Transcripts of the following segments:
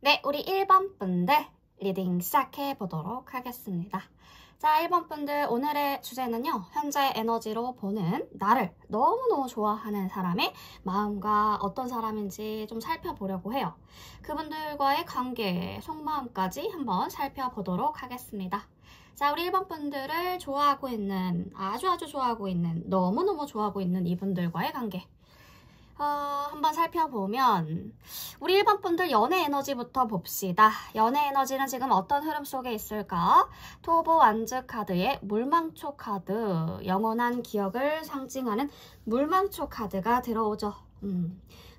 네, 우리 1번 분들 리딩 시작해 보도록 하겠습니다. 자, 1번 분들 오늘의 주제는요. 현재 에너지로 보는 나를 너무너무 좋아하는 사람의 마음과 어떤 사람인지 좀 살펴보려고 해요. 그분들과의 관계, 속마음까지 한번 살펴보도록 하겠습니다. 자, 우리 1번 분들을 좋아하고 있는, 아주 좋아하고 있는, 너무너무 좋아하고 있는 이분들과의 관계. 한번 살펴보면 우리 1번 분들 연애 에너지부터 봅시다. 연애 에너지는 지금 어떤 흐름 속에 있을까? 토보 완즈 카드의 물망초 카드, 영원한 기억을 상징하는 물망초 카드가 들어오죠.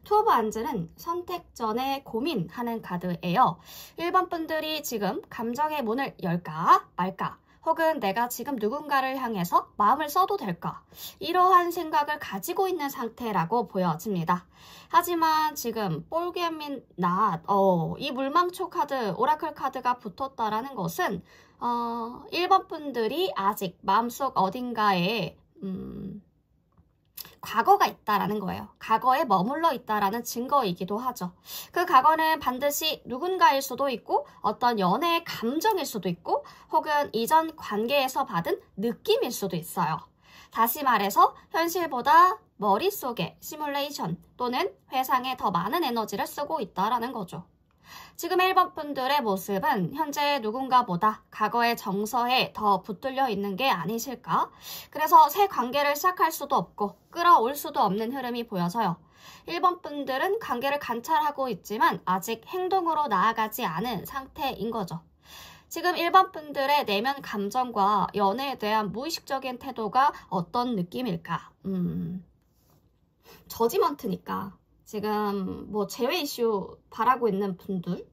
투 오브 안즈는 선택 전에 고민하는 카드예요. 1번 분들이 지금 감정의 문을 열까 말까, 혹은 내가 지금 누군가를 향해서 마음을 써도 될까? 이러한 생각을 가지고 있는 상태라고 보여집니다. 하지만 지금 볼게민 낫, 이 물망초 카드, 오라클 카드가 붙었다라는 것은 1번 분들이 아직 마음속 어딘가에 과거가 있다라는 거예요. 과거에 머물러 있다라는 증거이기도 하죠. 그 과거는 반드시 누군가일 수도 있고 어떤 연애의 감정일 수도 있고 혹은 이전 관계에서 받은 느낌일 수도 있어요. 다시 말해서 현실보다 머릿속에 시뮬레이션 또는 회상에 더 많은 에너지를 쓰고 있다라는 거죠. 지금 1번 분들의 모습은 현재 누군가보다 과거의 정서에 더 붙들려 있는 게 아니실까? 그래서 새 관계를 시작할 수도 없고 끌어올 수도 없는 흐름이 보여서요. 1번 분들은 관계를 관찰하고 있지만 아직 행동으로 나아가지 않은 상태인 거죠. 지금 1번 분들의 내면 감정과 연애에 대한 무의식적인 태도가 어떤 느낌일까? 저지먼트니까. 지금 뭐 재회 이슈 바라고 있는 분들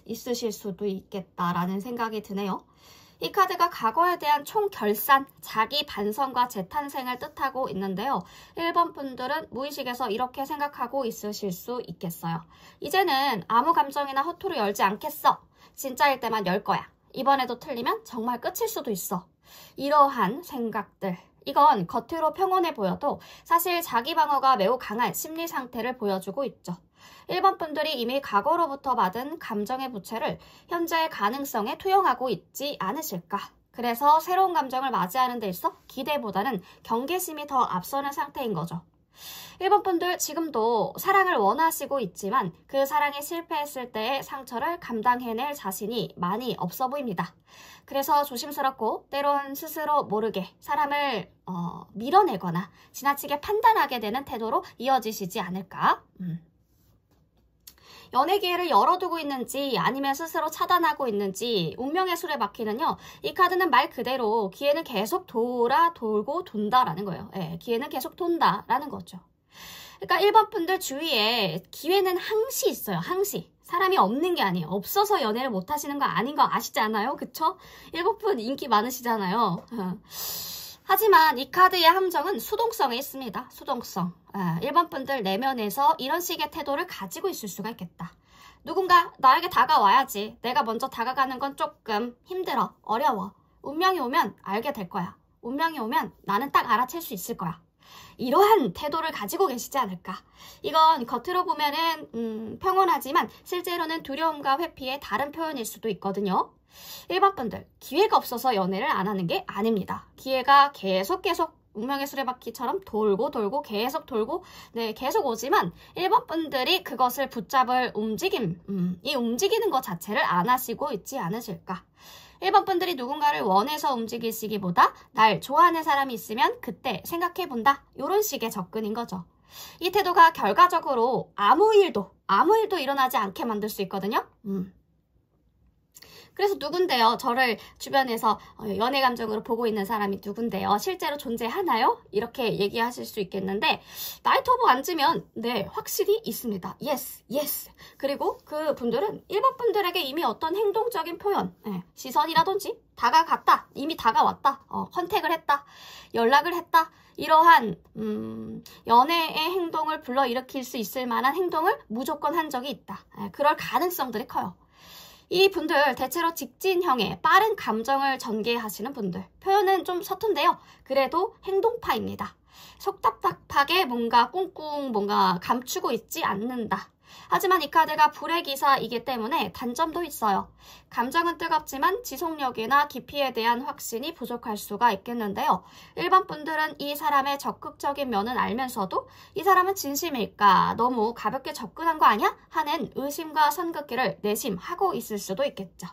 있으실 수도 있겠다라는 생각이 드네요. 이 카드가 과거에 대한 총결산, 자기 반성과 재탄생을 뜻하고 있는데요. 1번 분들은 무의식에서 이렇게 생각하고 있으실 수 있겠어요. 이제는 아무 감정이나 허투루 열지 않겠어. 진짜일 때만 열 거야. 이번에도 틀리면 정말 끝일 수도 있어. 이러한 생각들. 이건 겉으로 평온해 보여도 사실 자기 방어가 매우 강한 심리 상태를 보여주고 있죠. 1번 분들이 이미 과거로부터 받은 감정의 부채를 현재의 가능성에 투영하고 있지 않으실까. 그래서 새로운 감정을 맞이하는 데 있어 기대보다는 경계심이 더 앞서는 상태인 거죠. 1번 분들 지금도 사랑을 원하시고 있지만 그 사랑이 실패했을 때의 상처를 감당해낼 자신이 많이 없어 보입니다. 그래서 조심스럽고 때론 스스로 모르게 사람을 밀어내거나 지나치게 판단하게 되는 태도로 이어지시지 않을까? 연애 기회를 열어두고 있는지 아니면 스스로 차단하고 있는지 운명의 수레바퀴는요. 이 카드는 말 그대로 기회는 계속 돌고 돈다라는 거예요. 예, 기회는 계속 돈다라는 거죠. 그러니까 1번 분들 주위에 기회는 항시 있어요. 항시. 사람이 없는 게 아니에요. 없어서 연애를 못 하시는 거 아닌 거 아시지 않아요? 그쵸? 1번 인기 많으시잖아요. 하지만 이 카드의 함정은 수동성에 있습니다. 수동성. 1번 분들 내면에서 이런 식의 태도를 가지고 있을 수가 있겠다. 누군가 나에게 다가와야지. 내가 먼저 다가가는 건 조금 힘들어. 어려워. 운명이 오면 알게 될 거야. 운명이 오면 나는 딱 알아챌 수 있을 거야. 이러한 태도를 가지고 계시지 않을까. 이건 겉으로 보면은 평온하지만 실제로는 두려움과 회피의 다른 표현일 수도 있거든요. 1번 분들 기회가 없어서 연애를 안 하는 게 아닙니다. 기회가 계속 운명의 수레바퀴처럼 돌고 계속 돌고 계속 오지만 1번 분들이 그것을 붙잡을 움직임, 이 움직이는 것 자체를 안 하시고 있지 않으실까. 1번 분들이 누군가를 원해서 움직이시기보다 날 좋아하는 사람이 있으면 그때 생각해본다. 이런 식의 접근인 거죠. 이 태도가 결과적으로 아무 일도 일어나지 않게 만들 수 있거든요. 그래서 누군데요? 저를 주변에서 연애 감정으로 보고 있는 사람이 누군데요? 실제로 존재하나요? 이렇게 얘기하실 수 있겠는데 나이트 오브 앉으면 네, 확실히 있습니다. yes. 그리고 그 분들은 1번 분들에게 이미 어떤 행동적인 표현, 시선이라든지 다가갔다, 이미 다가왔다, 컨택을 했다, 연락을 했다, 이러한 연애의 행동을 불러일으킬 수 있을 만한 행동을 무조건 한 적이 있다. 그럴 가능성들이 커요. 이 분들 대체로 직진형의 빠른 감정을 전개하시는 분들. 표현은 좀 서툰데요. 그래도 행동파입니다. 속답답하게 뭔가 꿍꿍 뭔가 감추고 있지 않는다. 하지만 이 카드가 불의 기사이기 때문에 단점도 있어요. 감정은 뜨겁지만 지속력이나 깊이에 대한 확신이 부족할 수가 있겠는데요. 일반 분들은 이 사람의 적극적인 면은 알면서도 이 사람은 진심일까? 너무 가볍게 접근한 거 아니야? 하는 의심과 선긋기를 내심하고 있을 수도 있겠죠.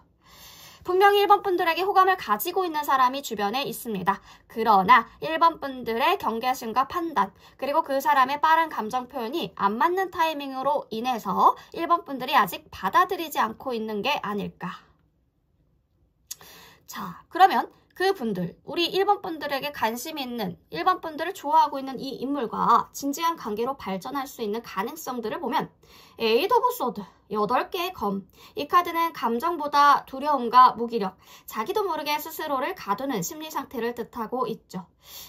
분명히 1번 분들에게 호감을 가지고 있는 사람이 주변에 있습니다. 그러나 1번 분들의 경계심과 판단, 그리고 그 사람의 빠른 감정 표현이 안 맞는 타이밍으로 인해서 1번 분들이 아직 받아들이지 않고 있는 게 아닐까. 자, 그러면 그분들, 우리 1번 분들에게 관심 있는, 1번 분들을 좋아하고 있는 이 인물과 진지한 관계로 발전할 수 있는 가능성들을 보면 에이드 오브 소드, 8개의 검. 이 카드는 감정보다 두려움과 무기력, 자기도 모르게 스스로를 가두는 심리 상태를 뜻하고 있죠.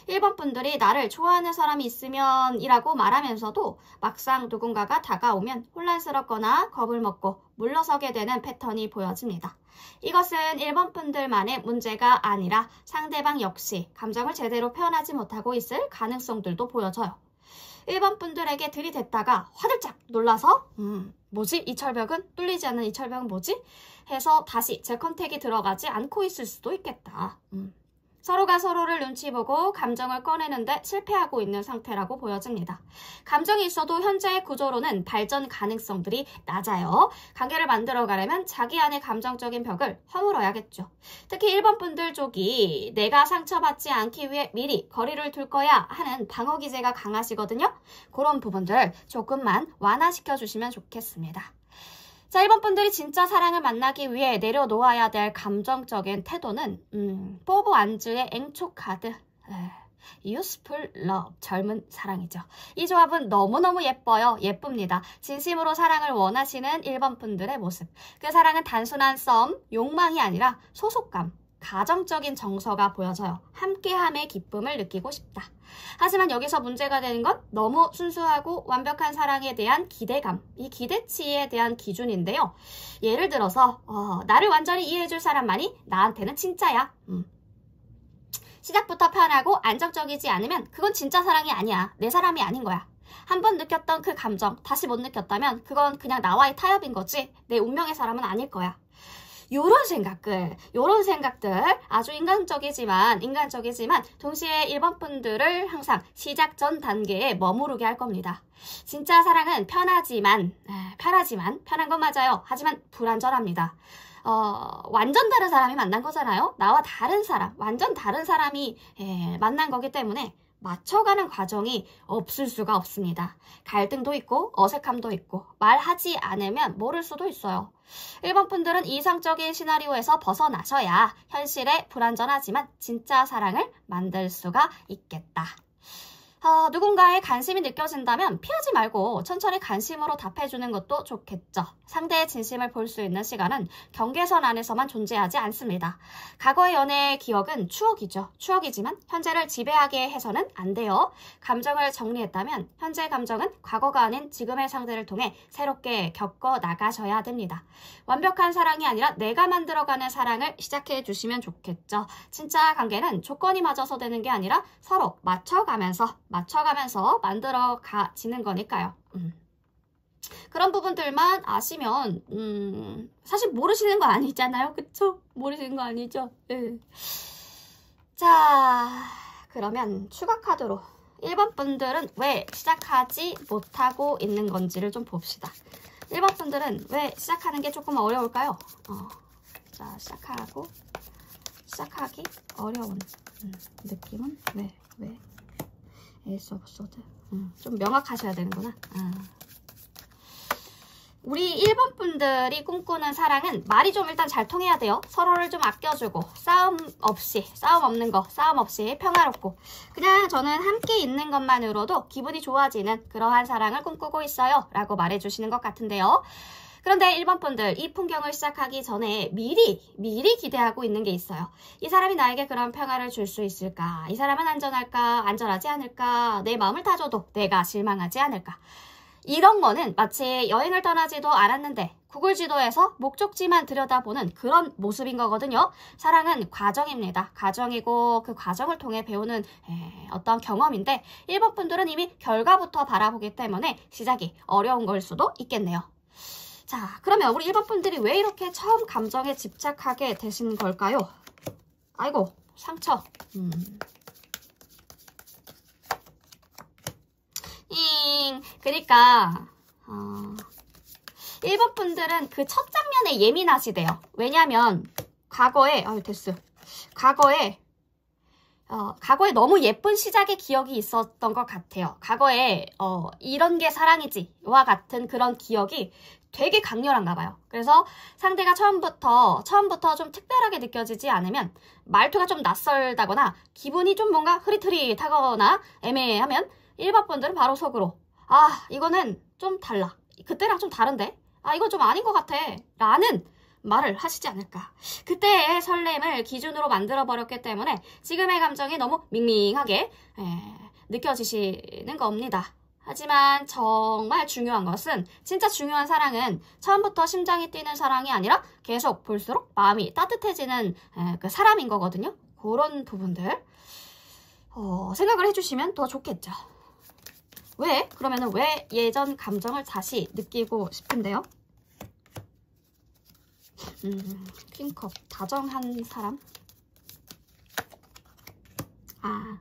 1번 분들이 나를 좋아하는 사람이 있으면 이라고 말하면서도 막상 누군가가 다가오면 혼란스럽거나 겁을 먹고 물러서게 되는 패턴이 보여집니다. 이것은 1번 분들만의 문제가 아니라 상대방 역시 감정을 제대로 표현하지 못하고 있을 가능성들도 보여져요. 1번 분들에게 들이댔다가 화들짝 놀라서 뭐지? 이 철벽은? 뚫리지 않는 이 철벽은 뭐지? 해서 다시 재컨택이 들어가지 않고 있을 수도 있겠다. 서로가 서로를 눈치 보고 감정을 꺼내는데 실패하고 있는 상태라고 보여집니다. 감정이 있어도 현재의 구조로는 발전 가능성들이 낮아요. 관계를 만들어가려면 자기 안의 감정적인 벽을 허물어야겠죠. 특히 1번 분들 쪽이 내가 상처받지 않기 위해 미리 거리를 둘 거야 하는 방어 기제가 강하시거든요. 그런 부분들 조금만 완화시켜주시면 좋겠습니다. 자, 1번 분들이 진짜 사랑을 만나기 위해 내려놓아야 될 감정적인 태도는 포브 안즈의 앵초 카드, Useful Love, 젊은 사랑이죠. 이 조합은 너무너무 예뻐요. 예쁩니다. 진심으로 사랑을 원하시는 1번 분들의 모습. 그 사랑은 단순한 썸, 욕망이 아니라 소속감, 가정적인 정서가 보여져요. 함께함의 기쁨을 느끼고 싶다. 하지만 여기서 문제가 되는 건 너무 순수하고 완벽한 사랑에 대한 기대감, 이 기대치에 대한 기준인데요. 예를 들어서 나를 완전히 이해해줄 사람만이 나한테는 진짜야. 시작부터 편하고 안정적이지 않으면 그건 진짜 사랑이 아니야. 내 사람이 아닌 거야. 한번 느꼈던 그 감정 다시 못 느꼈다면 그건 그냥 나와의 타협인 거지 내 운명의 사람은 아닐 거야. 요런 생각들 아주 인간적이지만 동시에 1번 분들을 항상 시작 전 단계에 머무르게 할 겁니다. 진짜 사랑은 편한 건 맞아요. 하지만 불안전합니다. 완전 다른 사람이 만난 거잖아요. 나와 다른 사람, 완전 다른 사람이 만난 거기 때문에 맞춰가는 과정이 없을 수가 없습니다. 갈등도 있고 어색함도 있고 말하지 않으면 모를 수도 있어요. 1번 분들은 이상적인 시나리오에서 벗어나셔야 현실에 불완전하지만 진짜 사랑을 만들 수가 있겠다. 누군가의 관심이 느껴진다면 피하지 말고 천천히 관심으로 답해주는 것도 좋겠죠. 상대의 진심을 볼 수 있는 시간은 경계선 안에서만 존재하지 않습니다. 과거의 연애의 기억은 추억이죠. 추억이지만 현재를 지배하게 해서는 안 돼요. 감정을 정리했다면 현재의 감정은 과거가 아닌 지금의 상대를 통해 새롭게 겪어 나가셔야 됩니다. 완벽한 사랑이 아니라 내가 만들어가는 사랑을 시작해 주시면 좋겠죠. 진짜 관계는 조건이 맞아서 되는 게 아니라 서로 맞춰가면서 만들어 가지는 거니까요. 그런 부분들만 아시면 사실 모르시는 거 아니잖아요. 그쵸? 모르시는 거 아니죠? 네. 자, 그러면 추가 카드로 1번 분들은 왜 시작하지 못하고 있는 건지를 좀 봅시다. 1번 분들은 왜 시작하는 게 조금 어려울까요? 자, 시작하기 어려운 느낌은 왜? 에이스 오브 소드. 좀 명확하셔야 되는구나. 우리 1번 분들이 꿈꾸는 사랑은 말이 좀 일단 잘 통해야 돼요. 서로를 좀 아껴주고 싸움 없이 평화롭고 그냥 저는 함께 있는 것만으로도 기분이 좋아지는 그러한 사랑을 꿈꾸고 있어요 라고 말해주시는 것 같은데요. 그런데 1번 분들 이 풍경을 시작하기 전에 미리 기대하고 있는 게 있어요. 이 사람이 나에게 그런 평화를 줄 수 있을까? 이 사람은 안전할까? 안전하지 않을까? 내 마음을 다줘도 내가 실망하지 않을까? 이런 거는 마치 여행을 떠나지도 않았는데 구글 지도에서 목적지만 들여다보는 그런 모습인 거거든요. 사랑은 과정입니다. 과정이고 그 과정을 통해 배우는 어떤 경험인데 1번 분들은 이미 결과부터 바라보기 때문에 시작이 어려운 걸 수도 있겠네요. 자, 그러면 우리 1번 분들이 왜 이렇게 처음 감정에 집착하게 되신 걸까요? 아이고, 상처. 그러니까 1번 분들은 그 첫 장면에 예민하시대요. 왜냐면 과거에 과거에 너무 예쁜 시작의 기억이 있었던 것 같아요. 과거에 이런 게 사랑이지와 같은 그런 기억이 되게 강렬한가 봐요. 그래서 상대가 처음부터 좀 특별하게 느껴지지 않으면 말투가 좀 낯설다거나 기분이 좀 뭔가 흐릿흐릿하거나 애매하면 1번 분들은 바로 속으로 이거는 좀 달라. 그때랑 좀 다른데? 이건 좀 아닌 것 같아. 라는 말을 하시지 않을까. 그때의 설렘을 기준으로 만들어버렸기 때문에 지금의 감정이 너무 밍밍하게 느껴지시는 겁니다. 하지만 정말 중요한 것은 진짜 중요한 사랑은 처음부터 심장이 뛰는 사랑이 아니라 계속 볼수록 마음이 따뜻해지는 그 사람인 거거든요. 그런 부분들 생각을 해주시면 더 좋겠죠. 그러면은 왜 예전 감정을 다시 느끼고 싶은데요? 퀸컵, 다정한 사람? 그러니까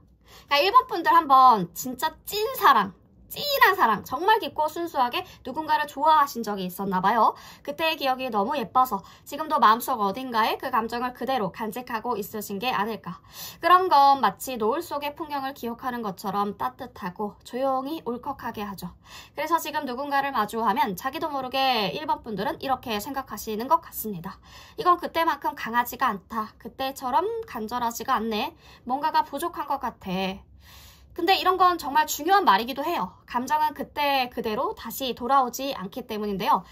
1번 분들 한번 진짜 찐한 사랑, 정말 깊고 순수하게 누군가를 좋아하신 적이 있었나 봐요. 그때의 기억이 너무 예뻐서 지금도 마음속 어딘가에 그 감정을 그대로 간직하고 있으신 게 아닐까. 그런 건 마치 노을 속의 풍경을 기억하는 것처럼 따뜻하고 조용히 울컥하게 하죠. 그래서 지금 누군가를 마주하면 자기도 모르게 1번 분들은 이렇게 생각하시는 것 같습니다. 이건 그때만큼 강하지가 않다. 그때처럼 간절하지가 않네. 뭔가가 부족한 것 같아. 근데 이런 건 정말 중요한 말이기도 해요. 감정은 그때 그대로 다시 돌아오지 않기 때문인데요.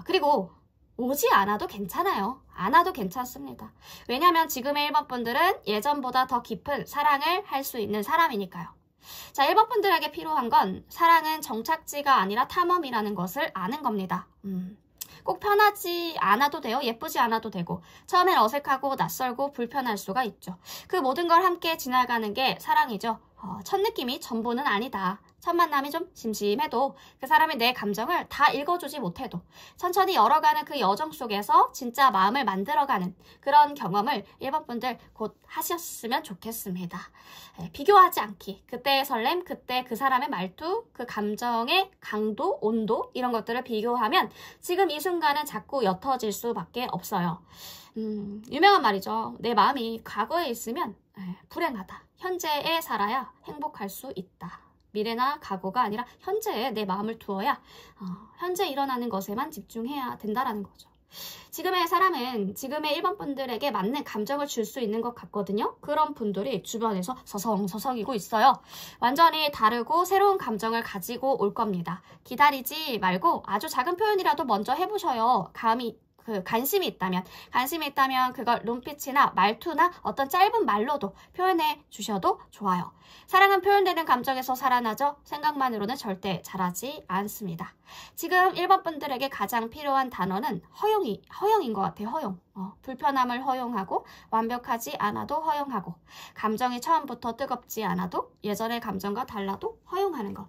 그리고 오지 않아도 괜찮아요. 안 와도 괜찮습니다. 왜냐하면 지금의 1번 분들은 예전보다 더 깊은 사랑을 할 수 있는 사람이니까요. 자, 1번 분들에게 필요한 건 사랑은 정착지가 아니라 탐험이라는 것을 아는 겁니다. 꼭 편하지 않아도 돼요. 예쁘지 않아도 되고 처음엔 어색하고 낯설고 불편할 수가 있죠. 그 모든 걸 함께 지나가는 게 사랑이죠. 첫 느낌이 전부는 아니다. 첫 만남이 좀 심심해도 그 사람이 내 감정을 다 읽어주지 못해도 천천히 열어가는 그 여정 속에서 진짜 마음을 만들어가는 그런 경험을 1번 분들 곧 하셨으면 좋겠습니다. 비교하지 않기. 그때의 설렘, 그때 그 사람의 말투, 그 감정의 강도, 온도 이런 것들을 비교하면 지금 이 순간은 자꾸 옅어질 수밖에 없어요. 유명한 말이죠. 내 마음이 과거에 있으면 불행하다. 현재에 살아야 행복할 수 있다. 미래나 과거가 아니라 현재에 내 마음을 두어야 현재 일어나는 것에만 집중해야 된다라는 거죠. 지금의 사람은 지금의 1번 분들에게 맞는 감정을 줄 수 있는 것 같거든요. 그런 분들이 주변에서 서성서성이고 있어요. 완전히 다르고 새로운 감정을 가지고 올 겁니다. 기다리지 말고 아주 작은 표현이라도 먼저 해보셔요. 관심이 있다면 그걸 눈빛이나 말투나 어떤 짧은 말로도 표현해 주셔도 좋아요. 사랑은 표현되는 감정에서 살아나죠. 생각만으로는 절대 자라지 않습니다. 지금 1번 분들에게 가장 필요한 단어는 허용인 것 같아요. 허용. 불편함을 허용하고 완벽하지 않아도 허용하고 감정이 처음부터 뜨겁지 않아도 예전의 감정과 달라도 허용하는 것.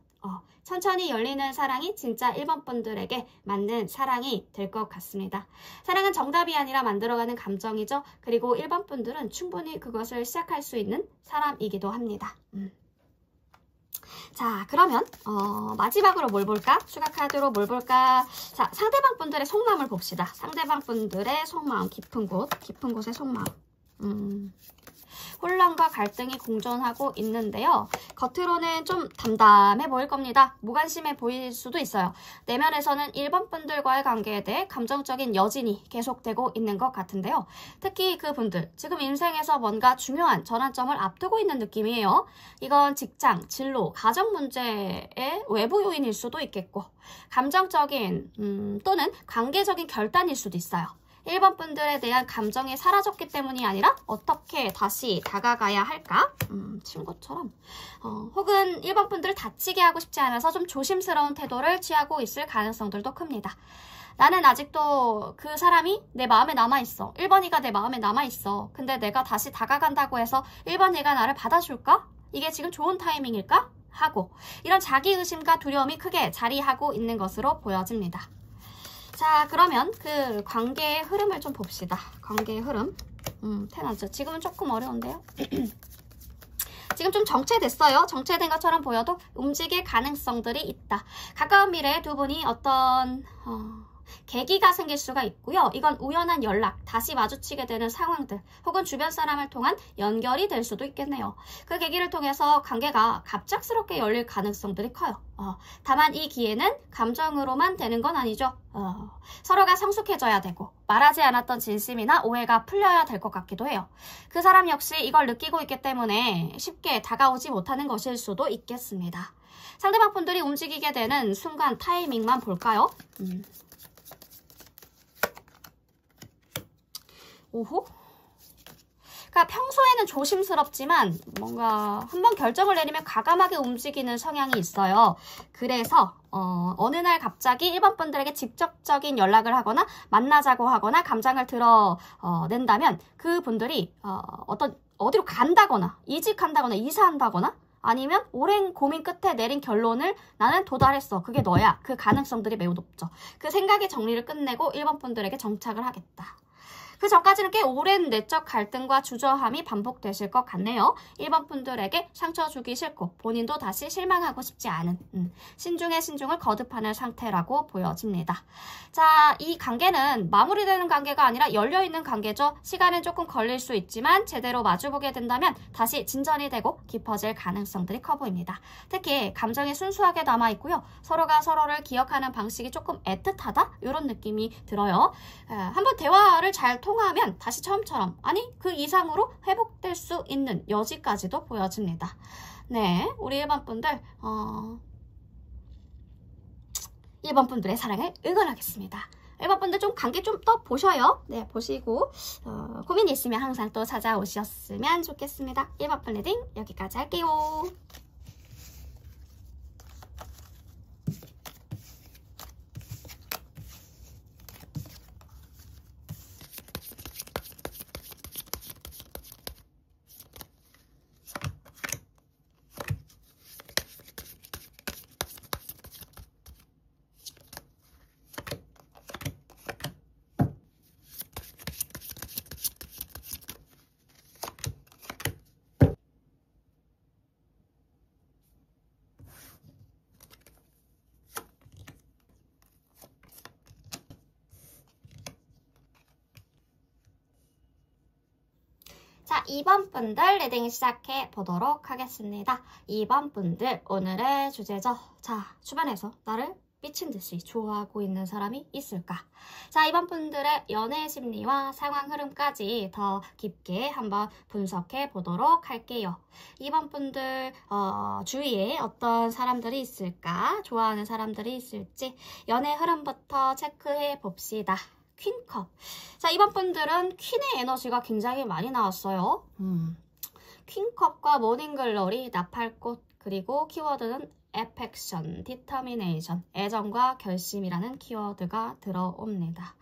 천천히 열리는 사랑이 진짜 1번 분들에게 맞는 사랑이 될 것 같습니다. 사랑은 정답이 아니라 만들어가는 감정이죠. 그리고 1번 분들은 충분히 그것을 시작할 수 있는 사람이기도 합니다. 자, 그러면 마지막으로 뭘 볼까? 추가 카드로 뭘 볼까? 자, 상대방 분들의 속마음을 봅시다. 상대방 분들의 속마음, 깊은 곳의 속마음. 혼란과 갈등이 공존하고 있는데요. 겉으로는 좀 담담해 보일 겁니다. 무관심해 보일 수도 있어요. 내면에서는 1번 분들과의 관계에 대해 감정적인 여진이 계속되고 있는 것 같은데요. 특히 그분들, 지금 인생에서 뭔가 중요한 전환점을 앞두고 있는 느낌이에요. 이건 직장, 진로, 가정 문제의 외부 요인일 수도 있겠고 감정적인 또는 관계적인 결단일 수도 있어요. 1번 분들에 대한 감정이 사라졌기 때문이 아니라 어떻게 다시 다가가야 할까? 친구처럼. 혹은 1번 분들을 다치게 하고 싶지 않아서 좀 조심스러운 태도를 취하고 있을 가능성들도 큽니다. 나는 아직도 그 사람이 내 마음에 남아있어. 1번이가 내 마음에 남아있어. 근데 내가 다시 다가간다고 해서 1번이가 나를 받아줄까? 이게 지금 좋은 타이밍일까? 하고 이런 자기의심과 두려움이 크게 자리하고 있는 것으로 보여집니다. 자, 그러면 그 관계의 흐름을 좀 봅시다. 관계의 흐름. 테너즈. 지금은 조금 어려운데요. 지금 좀 정체됐어요. 정체된 것처럼 보여도 움직일 가능성들이 있다. 가까운 미래에 두 분이 어떤 계기가 생길 수가 있고요. 이건 우연한 연락, 다시 마주치게 되는 상황들, 혹은 주변 사람을 통한 연결이 될 수도 있겠네요. 그 계기를 통해서 관계가 갑작스럽게 열릴 가능성들이 커요. 다만 이 기회는 감정으로만 되는 건 아니죠. 서로가 성숙해져야 되고 말하지 않았던 진심이나 오해가 풀려야 될 것 같기도 해요. 그 사람 역시 이걸 느끼고 있기 때문에 쉽게 다가오지 못하는 것일 수도 있겠습니다. 상대방 분들이 움직이게 되는 순간 타이밍만 볼까요? 오호? 그러니까 평소에는 조심스럽지만 뭔가 한번 결정을 내리면 과감하게 움직이는 성향이 있어요. 그래서 어느 날 갑자기 1번 분들에게 직접적인 연락을 하거나 만나자고 하거나 감정을 드러낸다면 그 분들이 어디로 간다거나 이직한다거나 이사한다거나 아니면 오랜 고민 끝에 내린 결론을 나는 도달했어. 그게 너야. 그 가능성들이 매우 높죠. 그 생각의 정리를 끝내고 1번 분들에게 정착을 하겠다. 그 전까지는 꽤 오랜 내적 갈등과 주저함이 반복되실 것 같네요. 1번 분들에게 상처 주기 싫고 본인도 다시 실망하고 싶지 않은 신중에 신중을 거듭하는 상태라고 보여집니다. 자, 이 관계는 마무리되는 관계가 아니라 열려있는 관계죠. 시간은 조금 걸릴 수 있지만 제대로 마주보게 된다면 다시 진전이 되고 깊어질 가능성들이 커 보입니다. 특히 감정이 순수하게 남아있고요. 서로가 서로를 기억하는 방식이 조금 애틋하다? 이런 느낌이 들어요. 한번 대화를 잘 통하면 다시 처음처럼 아니 그 이상으로 회복될 수 있는 여지까지도 보여집니다. 네, 우리 1번 분들 1번 분들의 사랑을 응원하겠습니다. 1번 분들 좀 관계 좀 더 보셔요. 네, 보시고 고민이 있으면 항상 또 찾아오셨으면 좋겠습니다. 1번 분 리딩 여기까지 할게요. 자, 2번 분들 리딩 시작해 보도록 하겠습니다. 2번 분들 오늘의 주제죠. 자, 주변에서 나를 미친 듯이 좋아하고 있는 사람이 있을까? 자, 2번 분들의 연애 심리와 상황 흐름까지 더 깊게 한번 분석해 보도록 할게요. 2번 분들 주위에 어떤 사람들이 있을까? 좋아하는 사람들이 있을지 연애 흐름부터 체크해 봅시다. 퀸컵. 자, 이번 분들은 퀸의 에너지가 굉장히 많이 나왔어요. 퀸컵과 모닝글로리, 나팔꽃, 그리고 키워드는 affection, determination, 애정과 결심이라는 키워드가 들어옵니다.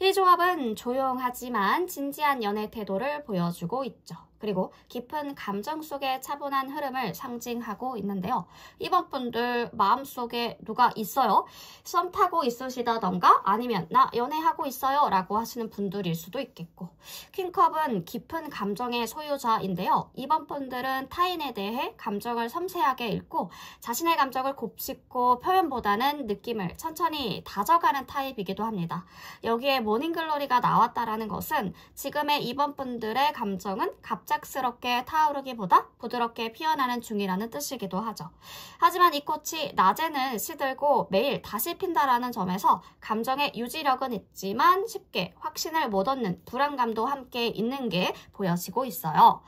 이 조합은 조용하지만 진지한 연애 태도를 보여주고 있죠. 그리고 깊은 감정 속의 차분한 흐름을 상징하고 있는데요. 이번 분들 마음속에 누가 있어요? 썸 타고 있으시다던가 아니면 나 연애하고 있어요 라고 하시는 분들일 수도 있겠고, 퀸컵은 깊은 감정의 소유자인데요. 이번 분들은 타인에 대해 감정을 섬세하게 읽고 자신의 감정을 곱씹고 표현보다는 느낌을 천천히 다져가는 타입이기도 합니다. 여기에 모닝글로리가 나왔다라는 것은 지금의 이번 분들의 감정은 갑작스럽게 타오르기보다 부드럽게 피어나는 중이라는 뜻이기도 하죠. 하지만 이 꽃이 낮에는 시들고 매일 다시 핀다라는 점에서 감정의 유지력은 있지만 쉽게 확신을 못 얻는 불안감도 함께 있는 게 보여지고 있어요.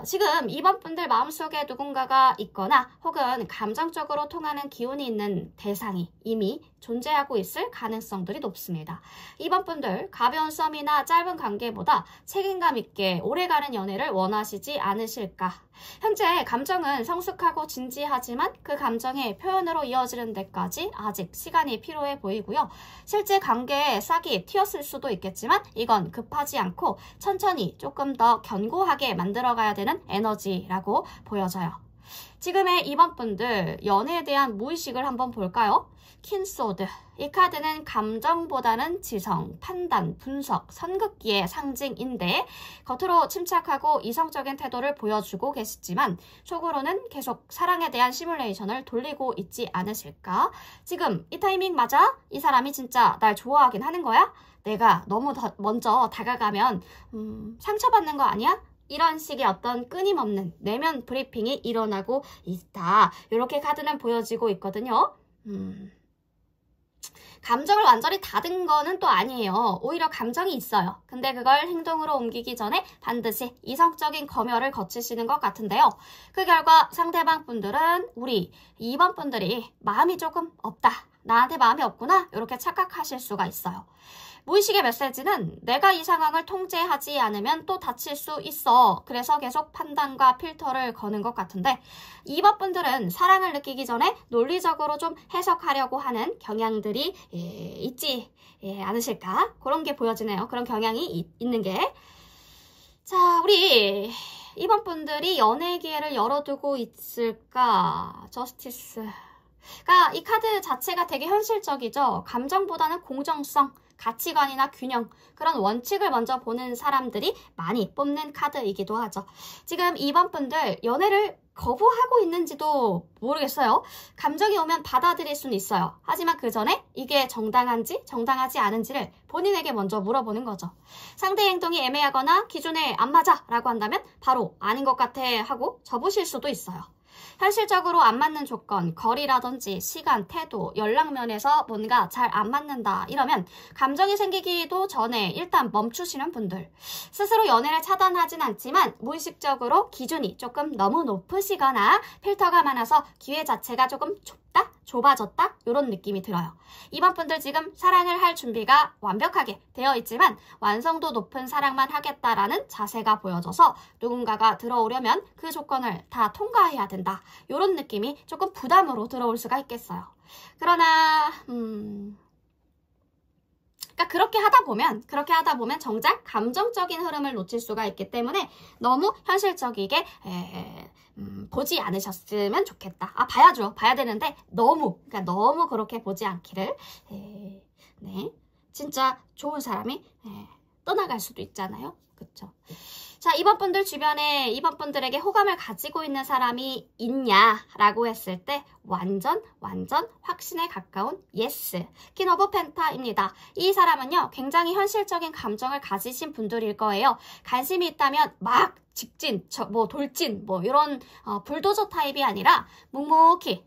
지금 2번 분들 마음속에 누군가가 있거나 혹은 감정적으로 통하는 기운이 있는 대상이 이미 존재하고 있을 가능성들이 높습니다. 2번 분들 가벼운 썸이나 짧은 관계보다 책임감 있게 오래가는 연애를 원하시지 않으실까? 현재 감정은 성숙하고 진지하지만 그 감정의 표현으로 이어지는 데까지 아직 시간이 필요해 보이고요. 실제 관계에 싹이 튀었을 수도 있겠지만 이건 급하지 않고 천천히 조금 더 견고하게 만들어가야 되는 에너지라고 보여져요. 지금의 2번 분들 연애에 대한 무의식을 한번 볼까요? 퀸소드. 이 카드는 감정보다는 지성, 판단, 분석, 선긋기의 상징인데 겉으로 침착하고 이성적인 태도를 보여주고 계시지만 속으로는 계속 사랑에 대한 시뮬레이션을 돌리고 있지 않으실까? 지금 이 타이밍 맞아? 이 사람이 진짜 날 좋아하긴 하는 거야? 내가 너무 먼저 다가가면 상처받는 거 아니야? 이런 식의 어떤 끊임없는 내면 브리핑이 일어나고 있다. 이렇게 카드는 보여지고 있거든요. 감정을 완전히 닫은 거는 또 아니에요. 오히려 감정이 있어요. 근데 그걸 행동으로 옮기기 전에 반드시 이성적인 검열을 거치시는 것 같은데요. 그 결과 상대방 분들은 우리 2번 분들이 마음이 조금 없다. 나한테 마음이 없구나. 이렇게 착각하실 수가 있어요. 무의식의 메시지는 내가 이 상황을 통제하지 않으면 또 다칠 수 있어. 그래서 계속 판단과 필터를 거는 것 같은데 2번 분들은 사랑을 느끼기 전에 논리적으로 좀 해석하려고 하는 경향들이 있지 않으실까? 그런 게 보여지네요. 그런 경향이 있는 게. 자, 우리 2번 분들이 연애 기회를 열어두고 있을까? 저스티스. 그러니까 이 카드 자체가 되게 현실적이죠. 감정보다는 공정성, 가치관이나 균형, 그런 원칙을 먼저 보는 사람들이 많이 뽑는 카드이기도 하죠. 지금 2번 분들 연애를 거부하고 있는지도 모르겠어요. 감정이 오면 받아들일 수는 있어요. 하지만 그 전에 이게 정당한지 정당하지 않은지를 본인에게 먼저 물어보는 거죠. 상대의 행동이 애매하거나 기준에 안 맞아 라고 한다면 바로 아닌 것 같아 하고 접으실 수도 있어요. 현실적으로 안 맞는 조건, 거리라든지 시간, 태도, 연락면에서 뭔가 잘 안 맞는다 이러면 감정이 생기기도 전에 일단 멈추시는 분들. 스스로 연애를 차단하진 않지만 무의식적으로 기준이 조금 너무 높으시거나 필터가 많아서 기회 자체가 조금 좁다? 좁아졌다? 이런 느낌이 들어요. 2번 분들 지금 사랑을 할 준비가 완벽하게 되어 있지만 완성도 높은 사랑만 하겠다라는 자세가 보여져서 누군가가 들어오려면 그 조건을 다 통과해야 된다. 이런 느낌이 조금 부담으로 들어올 수가 있겠어요. 그러나 그러니까 그렇게 하다 보면 정작 감정적인 흐름을 놓칠 수가 있기 때문에 너무 현실적이게 보지 않으셨으면 좋겠다. 봐야죠. 봐야 되는데 그러니까 너무 그렇게 보지 않기를. 네, 진짜 좋은 사람이 떠나갈 수도 있잖아요. 그쵸? 자, 2번 분들 주변에 2번 분들에게 호감을 가지고 있는 사람이 있냐라고 했을 때 완전 확신에 가까운 예스. 퀸 오브 펜타입니다. 이 사람은요 굉장히 현실적인 감정을 가지신 분들일 거예요. 관심이 있다면 막 직진, 돌진, 이런 불도저 타입이 아니라 묵묵히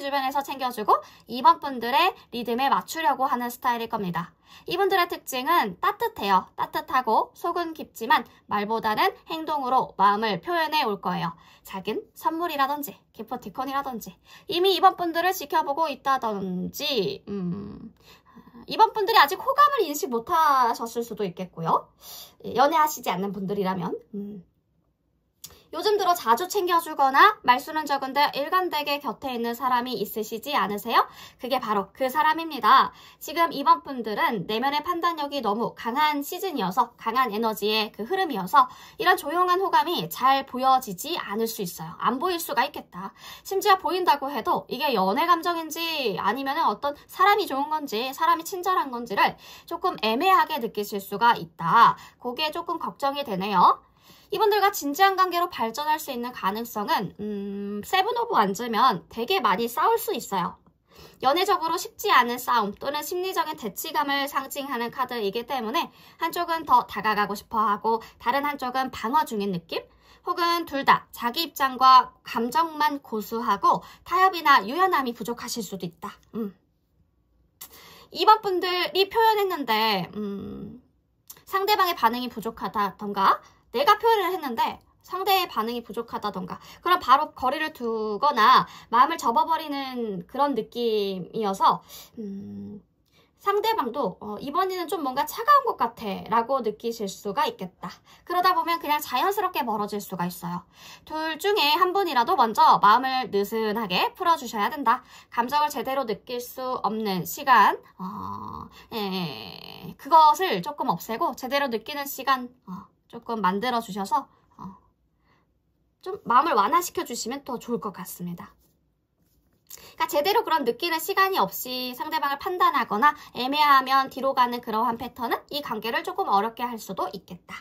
주변에서 챙겨주고 2번 분들의 리듬에 맞추려고 하는 스타일일 겁니다. 이분들의 특징은 따뜻해요. 따뜻하고 속은 깊지만 말보다는 행동으로 마음을 표현해 올 거예요. 작은 선물이라든지 기프티콘이라든지 이미 2번 분들을 지켜보고 있다든지 2번 분들이 아직 호감을 인식 못하셨을 수도 있겠고요. 연애하시지 않는 분들이라면 요즘 들어 자주 챙겨주거나 말수는 적은데 일관되게 곁에 있는 사람이 있으시지 않으세요? 그게 바로 그 사람입니다. 지금 2번 분들은 내면의 판단력이 너무 강한 시즌이어서 강한 에너지의 그 흐름이어서 이런 조용한 호감이 잘 보여지지 않을 수 있어요. 안 보일 수가 있겠다. 심지어 보인다고 해도 이게 연애 감정인지 아니면 어떤 사람이 좋은 건지 사람이 친절한 건지를 조금 애매하게 느끼실 수가 있다. 그게 조금 걱정이 되네요. 이분들과 진지한 관계로 발전할 수 있는 가능성은 세븐 오브 완즈면 되게 많이 싸울 수 있어요. 연애적으로 쉽지 않은 싸움 또는 심리적인 대치감을 상징하는 카드이기 때문에 한쪽은 더 다가가고 싶어하고 다른 한쪽은 방어 중인 느낌? 혹은 둘 다 자기 입장과 감정만 고수하고 타협이나 유연함이 부족하실 수도 있다. 2번 분들이 표현했는데 상대방의 반응이 부족하다던가 내가 표현을 했는데 상대의 반응이 부족하다던가 그럼 바로 거리를 두거나 마음을 접어버리는 그런 느낌이어서 상대방도 이번에는 좀 뭔가 차가운 것 같아 라고 느끼실 수가 있겠다. 그러다 보면 그냥 자연스럽게 멀어질 수가 있어요. 둘 중에 한 분이라도 먼저 마음을 느슨하게 풀어주셔야 된다. 감정을 제대로 느낄 수 없는 시간 그것을 조금 없애고 제대로 느끼는 시간 조금 만들어 주셔서 좀 마음을 완화시켜 주시면 더 좋을 것 같습니다. 그러니까 제대로 그런 느끼는 시간이 없이 상대방을 판단하거나 애매하면 뒤로 가는 그러한 패턴은 이 관계를 조금 어렵게 할 수도 있겠다.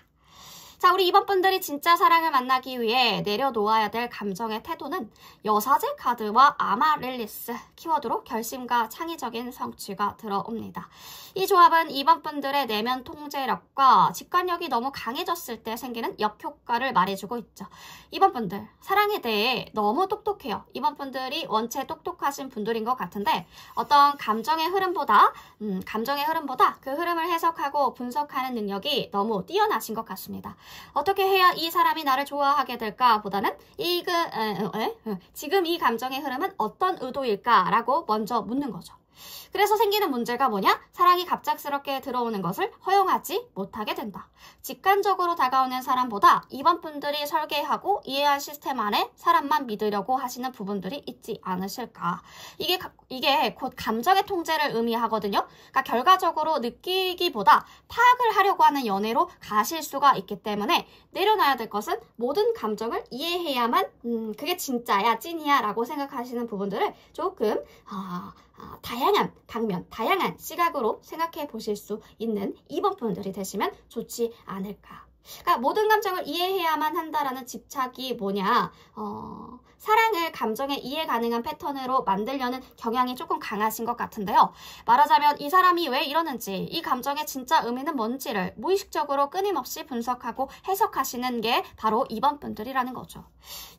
자, 우리 이번 분들이 진짜 사랑을 만나기 위해 내려놓아야 될 감정의 태도는 여사제 카드와 아마릴리스 키워드로 결심과 창의적인 성취가 들어옵니다. 이 조합은 이번 분들의 내면 통제력과 직관력이 너무 강해졌을 때 생기는 역효과를 말해주고 있죠. 이번 분들 사랑에 대해 너무 똑똑해요. 이번 분들이 원체 똑똑하신 분들인 것 같은데 어떤 감정의 흐름보다 그 흐름을 해석하고 분석하는 능력이 너무 뛰어나신 것 같습니다. 어떻게 해야 이 사람이 나를 좋아하게 될까 보다는 지금 이 감정의 흐름은 어떤 의도일까 라고 먼저 묻는 거죠. 그래서 생기는 문제가 뭐냐? 사랑이 갑작스럽게 들어오는 것을 허용하지 못하게 된다. 직관적으로 다가오는 사람보다 이번 분들이 설계하고 이해한 시스템 안에 사람만 믿으려고 하시는 부분들이 있지 않으실까. 이게 곧 감정의 통제를 의미하거든요. 그러니까 결과적으로 느끼기보다 파악을 하려고 하는 연애로 가실 수가 있기 때문에 내려놔야 될 것은 모든 감정을 이해해야만 그게 진짜야, 찐이야 라고 생각하시는 부분들을 조금 다양한 시각으로 생각해 보실 수 있는 이번 분들이 되시면 좋지 않을까. 그러니까 모든 감정을 이해해야만 한다라는 집착이 뭐냐, 사랑을 감정의 이해 가능한 패턴으로 만들려는 경향이 조금 강하신 것 같은데요. 말하자면 이 사람이 왜 이러는지, 이 감정의 진짜 의미는 뭔지를 무의식적으로 끊임없이 분석하고 해석하시는 게 바로 이번 분들이라는 거죠.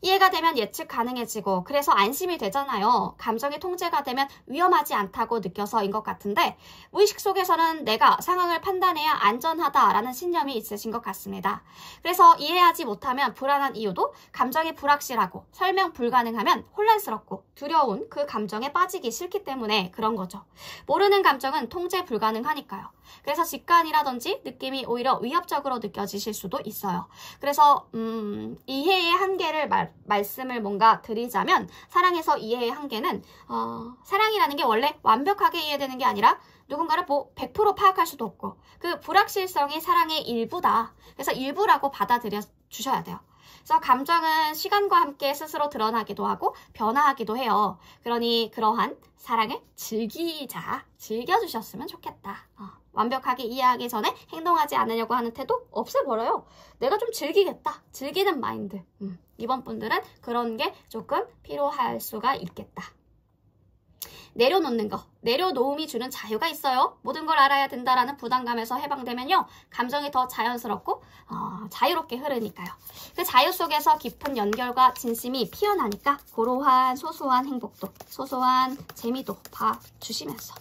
이해가 되면 예측 가능해지고 그래서 안심이 되잖아요. 감정이 통제가 되면 위험하지 않다고 느껴서인 것 같은데 무의식 속에서는 내가 상황을 판단해야 안전하다라는 신념이 있으신 것 같습니다. 그래서 이해하지 못하면 불안한 이유도 감정이 불확실하고 설명 불가능하면 혼란스럽고 두려운 그 감정에 빠지기 싫기 때문에 그런 거죠. 모르는 감정은 통제 불가능하니까요. 그래서 직관이라든지 느낌이 오히려 위협적으로 느껴지실 수도 있어요. 그래서 이해의 한계를 말씀을 뭔가 드리자면 사랑에서 이해의 한계는 사랑이라는 게 원래 완벽하게 이해되는 게 아니라 누군가를 100% 파악할 수도 없고 그 불확실성이 사랑의 일부다. 그래서 일부라고 받아들여 주셔야 돼요. 그래서 감정은 시간과 함께 스스로 드러나기도 하고 변화하기도 해요. 그러니 그러한 사랑을 즐겨주셨으면 좋겠다. 완벽하게 이해하기 전에 행동하지 않으려고 하는 태도 없애버려요. 내가 좀 즐기겠다. 즐기는 마인드. 이번 분들은 그런 게 조금 필요할 수가 있겠다. 내려놓는 거, 내려놓음이 주는 자유가 있어요. 모든 걸 알아야 된다라는 부담감에서 해방되면요. 감정이 더 자연스럽고 자유롭게 흐르니까요. 그 자유 속에서 깊은 연결과 진심이 피어나니까 고로한 소소한 행복도, 소소한 재미도 봐주시면서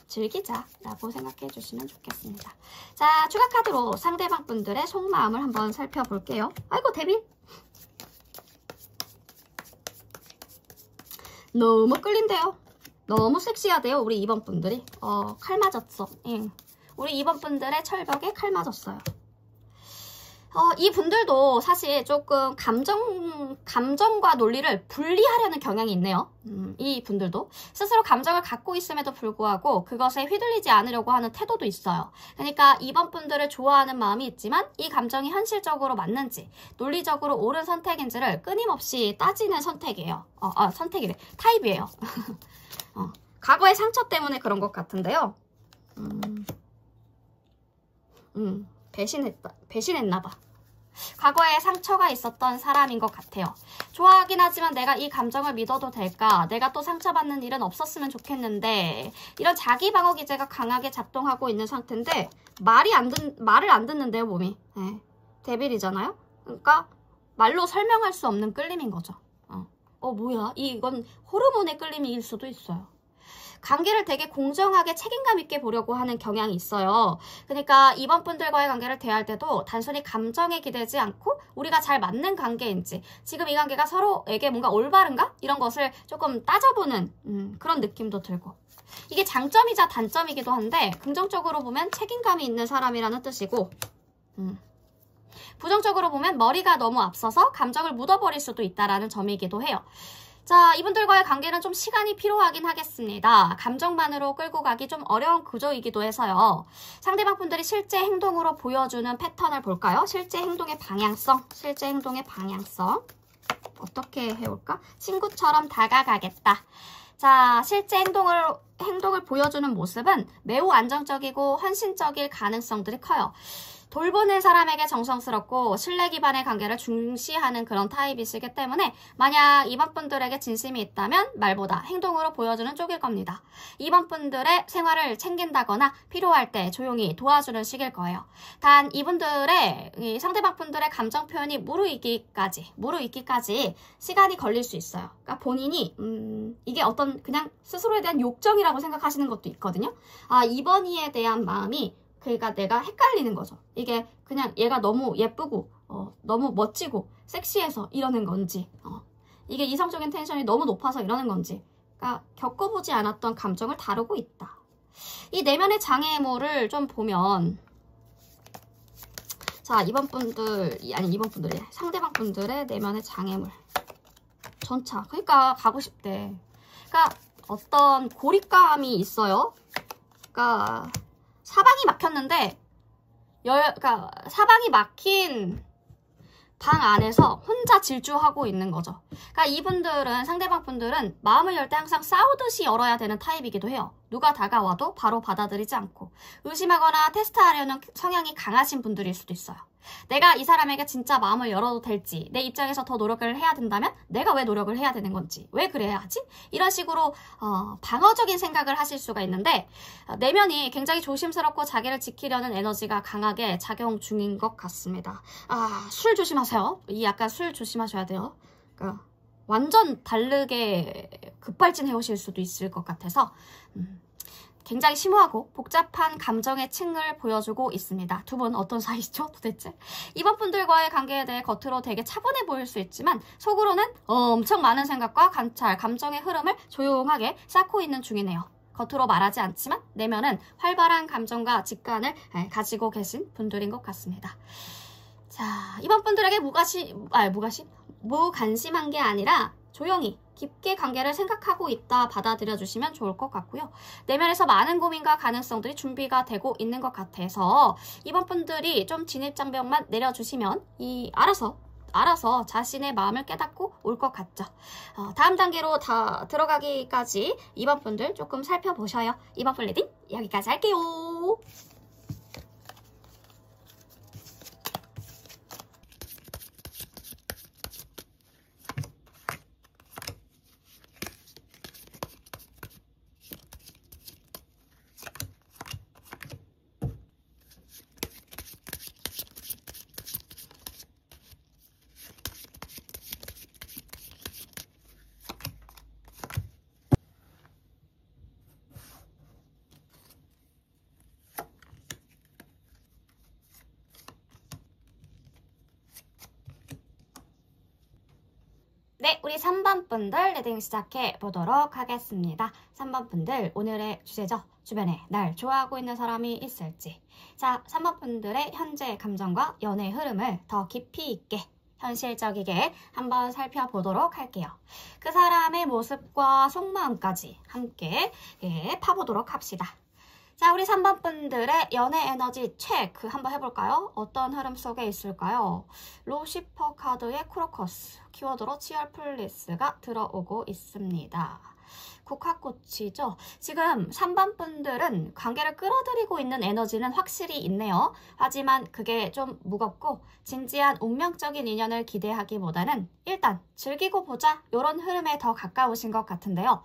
즐기자라고 생각해 주시면 좋겠습니다. 자, 추가 카드로 상대방 분들의 속마음을 한번 살펴볼게요. 아이고, 데빌. 너무 끌린대요. 너무 섹시하대요. 우리 이번 분들이. 칼 맞았어. 우리 이번 분들의 철벽에 칼 맞았어요. 이 분들도 사실 조금 감정과 논리를 분리하려는 경향이 있네요. 이 분들도 스스로 감정을 갖고 있음에도 불구하고 그것에 휘둘리지 않으려고 하는 태도도 있어요. 그러니까 이번 분들을 좋아하는 마음이 있지만 이 감정이 현실적으로 맞는지 논리적으로 옳은 선택인지를 끊임없이 따지는 선택이에요. 선택이래. 타입이에요. 과거의 상처 때문에 그런 것 같은데요. 배신했나봐. 과거에 상처가 있었던 사람인 것 같아요. 좋아하긴 하지만 내가 이 감정을 믿어도 될까? 내가 또 상처받는 일은 없었으면 좋겠는데 이런 자기 방어 기제가 강하게 작동하고 있는 상태인데 말을 안 듣는데요, 몸이. 데빌이잖아요? 그러니까 말로 설명할 수 없는 끌림인 거죠. 뭐야? 이건 호르몬의 끌림일 수도 있어요. 관계를 되게 공정하게 책임감 있게 보려고 하는 경향이 있어요. 그러니까 이번 분들과의 관계를 대할 때도 단순히 감정에 기대지 않고 우리가 잘 맞는 관계인지, 지금 이 관계가 서로에게 뭔가 올바른가? 이런 것을 조금 따져보는 그런 느낌도 들고, 이게 장점이자 단점이기도 한데 긍정적으로 보면 책임감이 있는 사람이라는 뜻이고, 부정적으로 보면 머리가 너무 앞서서 감정을 묻어버릴 수도 있다라는 점이기도 해요. 자, 이분들과의 관계는 좀 시간이 필요하긴 하겠습니다. 감정만으로 끌고 가기 좀 어려운 구조이기도 해서요. 상대방 분들이 실제 행동으로 보여주는 패턴을 볼까요? 실제 행동의 방향성. 어떻게 해올까? 친구처럼 다가가겠다. 자, 실제 행동을 보여주는 모습은 매우 안정적이고 헌신적일 가능성들이 커요. 돌보는 사람에게 정성스럽고 신뢰 기반의 관계를 중시하는 그런 타입이시기 때문에 만약 이번 분들에게 진심이 있다면 말보다 행동으로 보여주는 쪽일 겁니다. 이번 분들의 생활을 챙긴다거나 필요할 때 조용히 도와주는 식일 거예요. 단 이분들의 상대방 분들의 감정 표현이 무르익기까지 시간이 걸릴 수 있어요. 그러니까 본인이 이게 어떤 그냥 스스로에 대한 욕정이라고 생각하시는 것도 있거든요. 아, 이번 이에 대한 마음이, 그러니까 내가 헷갈리는 거죠. 이게 그냥 얘가 너무 예쁘고 너무 멋지고 섹시해서 이러는 건지, 이게 이성적인 텐션이 너무 높아서 이러는 건지, 그러니까 겪어보지 않았던 감정을 다루고 있다. 이 내면의 장애물을 좀 보면, 자, 상대방 분들의 내면의 장애물 전차, 그러니까 가고 싶대. 그러니까 어떤 고립감이 있어요. 그러니까 사방이 막혔는데, 그러니까 사방이 막힌 방 안에서 혼자 질주하고 있는 거죠. 그러니까 상대방 분들은 마음을 열 때 항상 싸우듯이 열어야 되는 타입이기도 해요. 누가 다가와도 바로 받아들이지 않고 의심하거나 테스트하려는 성향이 강하신 분들일 수도 있어요. 내가 이 사람에게 진짜 마음을 열어도 될지, 내 입장에서 더 노력을 해야 된다면 내가 왜 노력을 해야 되는 건지, 왜 그래야 하지? 이런 식으로 방어적인 생각을 하실 수가 있는데, 내면이 굉장히 조심스럽고 자기를 지키려는 에너지가 강하게 작용 중인 것 같습니다. 아, 술 조심하세요. 약간 술 조심하셔야 돼요. 그러니까 완전 다르게 급발진해 오실 수도 있을 것 같아서 굉장히 심오하고 복잡한 감정의 층을 보여주고 있습니다. 두 분 어떤 사이시죠 도대체? 이번 분들과의 관계에 대해 겉으로 되게 차분해 보일 수 있지만 속으로는 엄청 많은 생각과 관찰, 감정의 흐름을 조용하게 쌓고 있는 중이네요. 겉으로 말하지 않지만 내면은 활발한 감정과 직관을 가지고 계신 분들인 것 같습니다. 자, 이번 분들에게 무관심한 게 아니라 조용히 깊게 관계를 생각하고 있다 받아들여 주시면 좋을 것 같고요. 내면에서 많은 고민과 가능성들이 준비가 되고 있는 것 같아서 이번 분들이 좀 진입장벽만 내려주시면 알아서 자신의 마음을 깨닫고 올 것 같죠. 다음 단계로 다 들어가기까지 이번 분들 조금 살펴보셔요. 이번 분 리딩 여기까지 할게요. 네, 우리 3번 분들 리딩 시작해 보도록 하겠습니다. 3번 분들 오늘의 주제죠. 주변에 날 좋아하고 있는 사람이 있을지. 자, 3번 분들의 현재 감정과 연애 흐름을 더 깊이 있게 현실적이게 한번 살펴보도록 할게요. 그 사람의 모습과 속마음까지 함께 파보도록 합시다. 자, 우리 3번 분들의 연애 에너지 체크 한번 해볼까요? 어떤 흐름 속에 있을까요? 루시퍼 카드의 크로커스, 키워드로 치얼플리스가 들어오고 있습니다. 국화꽃이죠. 지금 3번 분들은 관계를 끌어들이고 있는 에너지는 확실히 있네요. 하지만 그게 좀 무겁고 진지한 운명적인 인연을 기대하기보다는 일단 즐기고 보자 이런 흐름에 더 가까우신 것 같은데요.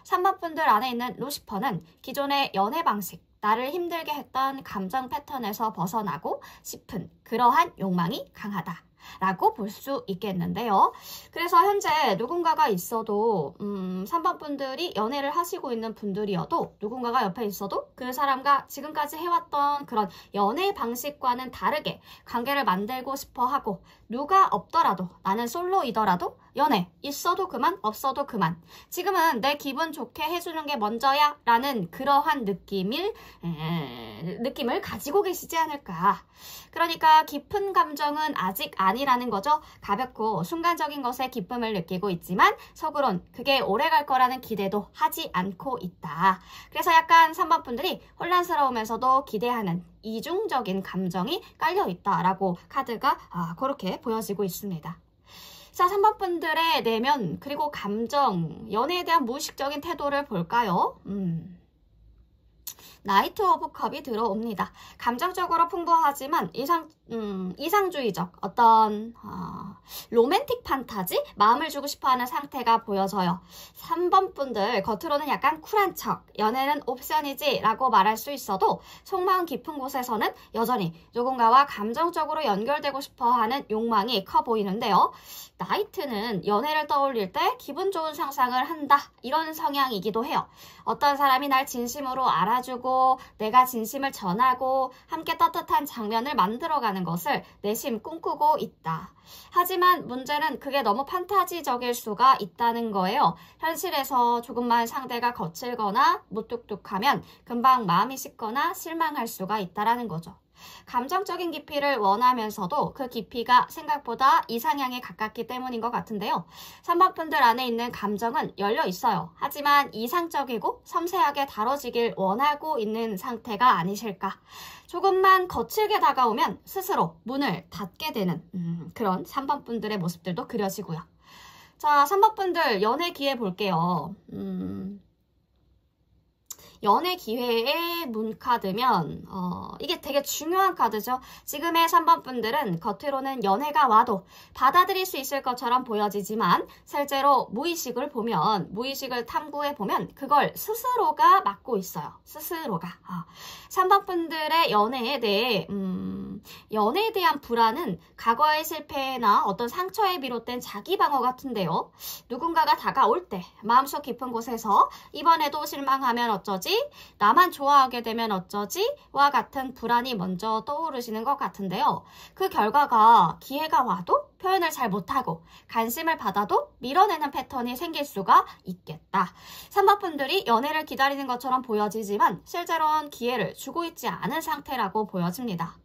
3번 분들 안에 있는 루시퍼는 기존의 연애 방식, 나를 힘들게 했던 감정 패턴에서 벗어나고 싶은 그러한 욕망이 강하다. 라고 볼 수 있겠는데요. 그래서 현재 누군가가 있어도 3번 분들이 연애를 하시고 있는 분들이어도 누군가가 옆에 있어도 그 사람과 지금까지 해왔던 그런 연애 방식과는 다르게 관계를 만들고 싶어 하고 누가 없더라도 나는 솔로이더라도 연애 있어도 그만 없어도 그만 지금은 내 기분 좋게 해주는 게 먼저야 라는 그러한 느낌을 가지고 계시지 않을까. 그러니까 깊은 감정은 아직 아니라는 거죠. 가볍고 순간적인 것에 기쁨을 느끼고 있지만 속으론 그게 오래갈 거라는 기대도 하지 않고 있다. 그래서 약간 3번 분들이 혼란스러우면서도 기대하는 이중적인 감정이 깔려있다라고 카드가 그렇게 보여지고 있습니다. 자, 3번 분들의 내면 그리고 감정, 연애에 대한 무의식적인 태도를 볼까요? 나이트 오브 컵이 들어옵니다. 감정적으로 풍부하지만 이상주의적 어떤 로맨틱 판타지? 마음을 주고 싶어하는 상태가 보여져요. 3번 분들 겉으로는 약간 쿨한 척, 연애는 옵션이지 라고 말할 수 있어도 속마음 깊은 곳에서는 여전히 누군가와 감정적으로 연결되고 싶어하는 욕망이 커 보이는데요. 나이트는 연애를 떠올릴 때 기분 좋은 상상을 한다 이런 성향이기도 해요. 어떤 사람이 날 진심으로 알아주고 내가 진심을 전하고 함께 떳떳한 장면을 만들어가는 것을 내심 꿈꾸고 있다. 하지만 문제는 그게 너무 판타지적일 수가 있다는 거예요. 현실에서 조금만 상대가 거칠거나 무뚝뚝하면 금방 마음이 식거나 실망할 수가 있다는 거죠. 감정적인 깊이를 원하면서도 그 깊이가 생각보다 이상향에 가깝기 때문인 것 같은데요. 3번 분들 안에 있는 감정은 열려 있어요. 하지만 이상적이고 섬세하게 다뤄지길 원하고 있는 상태가 아니실까. 조금만 거칠게 다가오면 스스로 문을 닫게 되는 그런 3번 분들의 모습들도 그려지고요. 자, 3번 분들 연애 기회 볼게요. 연애 기회의 문카드면 이게 되게 중요한 카드죠. 지금의 3번 분들은 겉으로는 연애가 와도 받아들일 수 있을 것처럼 보여지지만 실제로 무의식을 탐구해보면 그걸 스스로가 맡고 있어요. 스스로가. 3번 분들의 연애에 대한 불안은 과거의 실패나 어떤 상처에 비롯된 자기 방어 같은데요. 누군가가 다가올 때 마음속 깊은 곳에서 이번에도 실망하면 어쩌지? 나만 좋아하게 되면 어쩌지? 와 같은 불안이 먼저 떠오르시는 것 같은데요. 그 결과가 기회가 와도 표현을 잘 못하고 관심을 받아도 밀어내는 패턴이 생길 수가 있겠다. 3번 분들이 연애를 기다리는 것처럼 보여지지만 실제로는 기회를 주고 있지 않은 상태라고 보여집니다.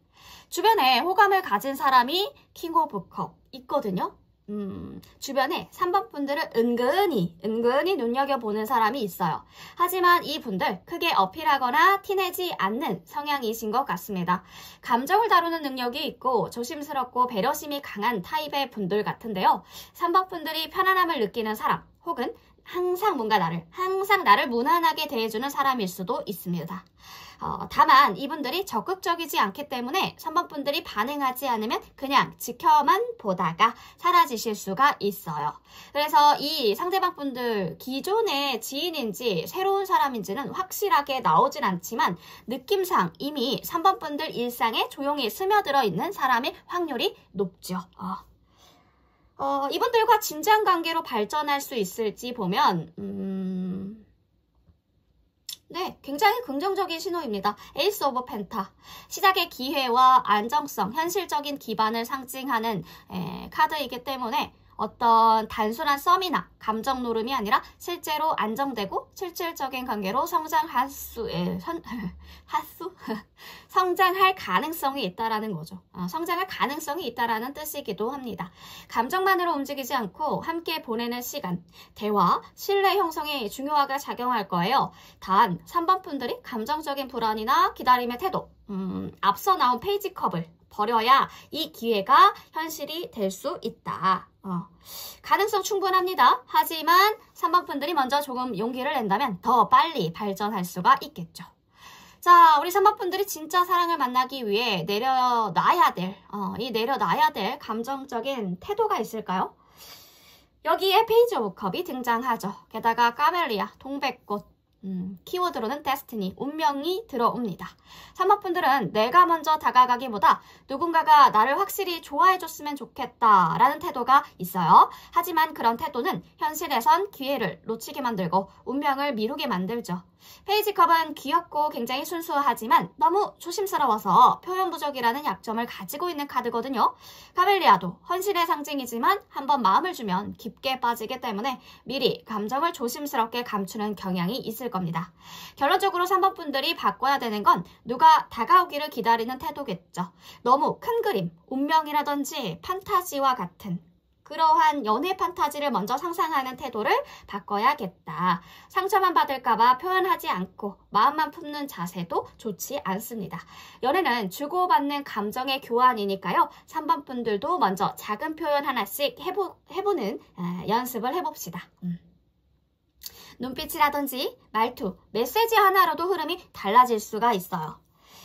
주변에 호감을 가진 사람이 킹 오브 컵 있거든요. 주변에 3번 분들은 은근히 눈여겨보는 사람이 있어요. 하지만 이 분들 크게 어필하거나 티내지 않는 성향이신 것 같습니다. 감정을 다루는 능력이 있고 조심스럽고 배려심이 강한 타입의 분들 같은데요. 3번 분들이 편안함을 느끼는 사람 혹은 항상 나를 무난하게 대해주는 사람일 수도 있습니다. 다만 이분들이 적극적이지 않기 때문에 3번 분들이 반응하지 않으면 그냥 지켜만 보다가 사라지실 수가 있어요. 그래서 이 상대방 분들 기존의 지인인지 새로운 사람인지는 확실하게 나오진 않지만 느낌상 이미 3번 분들 일상에 조용히 스며들어 있는 사람일 확률이 높죠. 이분들과 진지한 관계로 발전할 수 있을지 보면 네, 굉장히 긍정적인 신호입니다. 에이스 오브 펜타. 시작의 기회와 안정성, 현실적인 기반을 상징하는 카드이기 때문에 어떤 단순한 썸이나 감정 노름이 아니라 실제로 안정되고 실질적인 관계로 성장할 가능성이 있다라는 거죠. 성장할 가능성이 있다라는 뜻이기도 합니다. 감정만으로 움직이지 않고 함께 보내는 시간, 대화, 신뢰 형성이 중요하게 작용할 거예요. 단 3번 분들이 감정적인 불안이나 기다림의 태도, 앞서 나온 페이지 컵을 버려야 이 기회가 현실이 될 수 있다. 가능성 충분합니다. 하지만 3번 분들이 먼저 조금 용기를 낸다면 더 빨리 발전할 수가 있겠죠. 자, 우리 3번 분들이 진짜 사랑을 만나기 위해 내려놔야 될 감정적인 태도가 있을까요? 여기에 페이지 오브 컵이 등장하죠. 게다가 까멜리아, 동백꽃, 키워드로는 destiny, 운명이 들어옵니다. 3번 분들은 내가 먼저 다가가기보다 누군가가 나를 확실히 좋아해줬으면 좋겠다 라는 태도가 있어요. 하지만 그런 태도는 현실에선 기회를 놓치게 만들고 운명을 미루게 만들죠. 페이지 컵은 귀엽고 굉장히 순수하지만 너무 조심스러워서 표현 부족이라는 약점을 가지고 있는 카드거든요. 카멜리아도 헌신의 상징이지만 한번 마음을 주면 깊게 빠지기 때문에 미리 감정을 조심스럽게 감추는 경향이 있을 겁니다. 결론적으로 3번 분들이 바꿔야 되는 건 누가 다가오기를 기다리는 태도겠죠. 너무 큰 그림, 운명이라든지 판타지와 같은 그러한 연애 판타지를 먼저 상상하는 태도를 바꿔야겠다. 상처만 받을까봐 표현하지 않고 마음만 품는 자세도 좋지 않습니다. 연애는 주고받는 감정의 교환이니까요. 3번 분들도 먼저 작은 표현 하나씩 해보는 연습을 해봅시다. 눈빛이라든지 말투, 메시지 하나로도 흐름이 달라질 수가 있어요.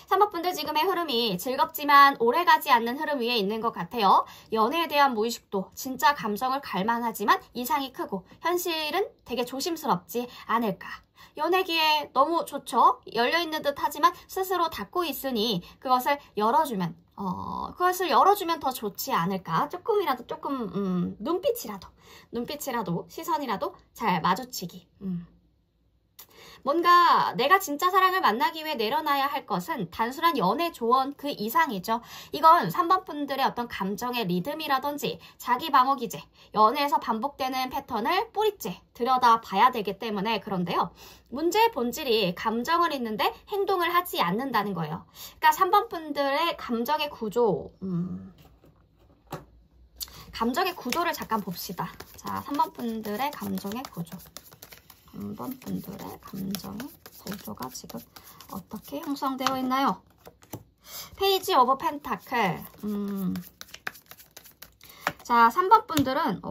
3번 분들 지금의 흐름이 즐겁지만 오래가지 않는 흐름 위에 있는 것 같아요. 연애에 대한 무의식도 진짜 감정을 갈만하지만 이상이 크고 현실은 되게 조심스럽지 않을까. 연애기에 너무 좋죠. 열려있는 듯 하지만 스스로 닫고 있으니 그것을 열어주면 더 좋지 않을까. 조금이라도 눈빛이라도 시선이라도 잘 마주치기. 뭔가 내가 진짜 사랑을 만나기 위해 내려놔야 할 것은 단순한 연애 조언 그 이상이죠. 이건 3번 분들의 어떤 감정의 리듬이라든지 자기 방어 기제, 연애에서 반복되는 패턴을 뿌리째 들여다봐야 되기 때문에 그런데요. 문제의 본질이 감정을 읽는데 행동을 하지 않는다는 거예요. 그러니까 3번 분들의 감정의 구조를 잠깐 봅시다. 자, 3번 분들의 감정의 구조. 3번 분들의 감정의 구조가 지금 어떻게 형성되어 있나요? 페이지 오브 펜타클. 자, 3번 분들은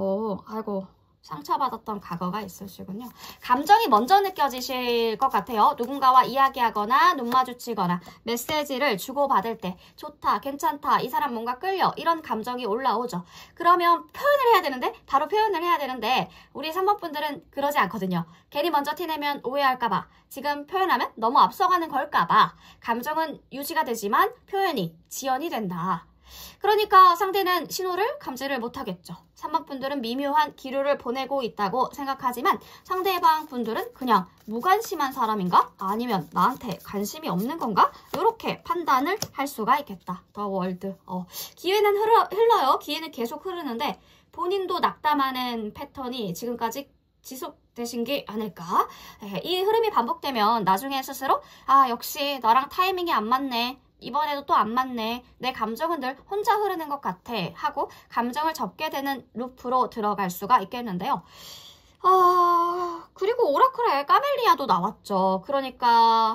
아이고 상처받았던 과거가 있으시군요. 감정이 먼저 느껴지실 것 같아요. 누군가와 이야기하거나 눈 마주치거나 메시지를 주고받을 때 좋다, 괜찮다, 이 사람 뭔가 끌려 이런 감정이 올라오죠. 그러면 표현을 해야 되는데 바로 표현을 해야 되는데 우리 3번 분들은 그러지 않거든요. 괜히 먼저 티내면 오해할까봐, 지금 표현하면 너무 앞서가는 걸까봐 감정은 유지가 되지만 표현이 지연이 된다. 그러니까 상대는 신호를 감지를 못하겠죠. 3번 분들은 미묘한 기류를 보내고 있다고 생각하지만 상대방 분들은 그냥 무관심한 사람인가? 아니면 나한테 관심이 없는 건가? 이렇게 판단을 할 수가 있겠다. 더 월드. 기회는 흘러요. 기회는 계속 흐르는데 본인도 낙담하는 패턴이 지금까지 지속되신 게 아닐까? 이 흐름이 반복되면 나중에 스스로 역시 나랑 타이밍이 안 맞네. 이번에도 또 안 맞네. 내 감정은 늘 혼자 흐르는 것 같아. 하고 감정을 접게 되는 루프로 들어갈 수가 있겠는데요. 그리고 오라클에 까멜리아도 나왔죠. 그러니까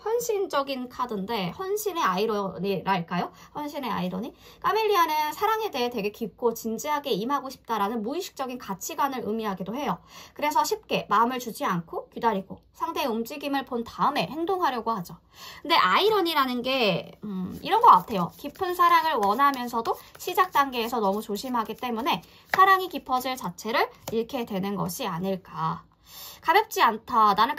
헌신적인 카드인데 헌신의 아이러니랄까요? 헌신의 아이러니? 까멜리아는 사랑에 대해 되게 깊고 진지하게 임하고 싶다라는 무의식적인 가치관을 의미하기도 해요. 그래서 쉽게 마음을 주지 않고 기다리고 상대의 움직임을 본 다음에 행동하려고 하죠. 근데 아이러니라는 게 이런 것 같아요. 깊은 사랑을 원하면서도 시작 단계에서 너무 조심하기 때문에 사랑이 깊어질 자체를 잃게 되는 것이 아닐까. 가볍지 않다. 나는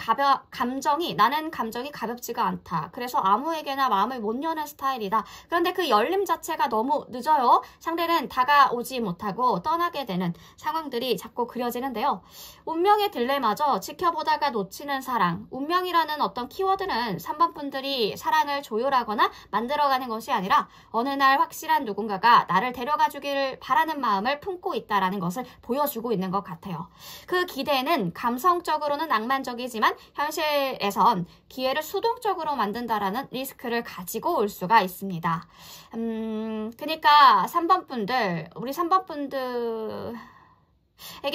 감정이 가볍지가 않다. 그래서 아무에게나 마음을 못 여는 스타일이다. 그런데 그 열림 자체가 너무 늦어요. 상대는 다가오지 못하고 떠나게 되는 상황들이 자꾸 그려지는데요. 운명의 딜레마죠. 지켜보다가 놓치는 사랑. 운명이라는 어떤 키워드는 3번 분들이 사랑을 조율하거나 만들어가는 것이 아니라 어느 날 확실한 누군가가 나를 데려가 주기를 바라는 마음을 품고 있다는 것을 보여주고 있는 것 같아요. 그 기대는 감성적으로는 낭만적이지만 현실에선 기회를 수동적으로 만든다라는 리스크를 가지고 올 수가 있습니다. 그러니까 3번 분들, 우리 3번 분들에게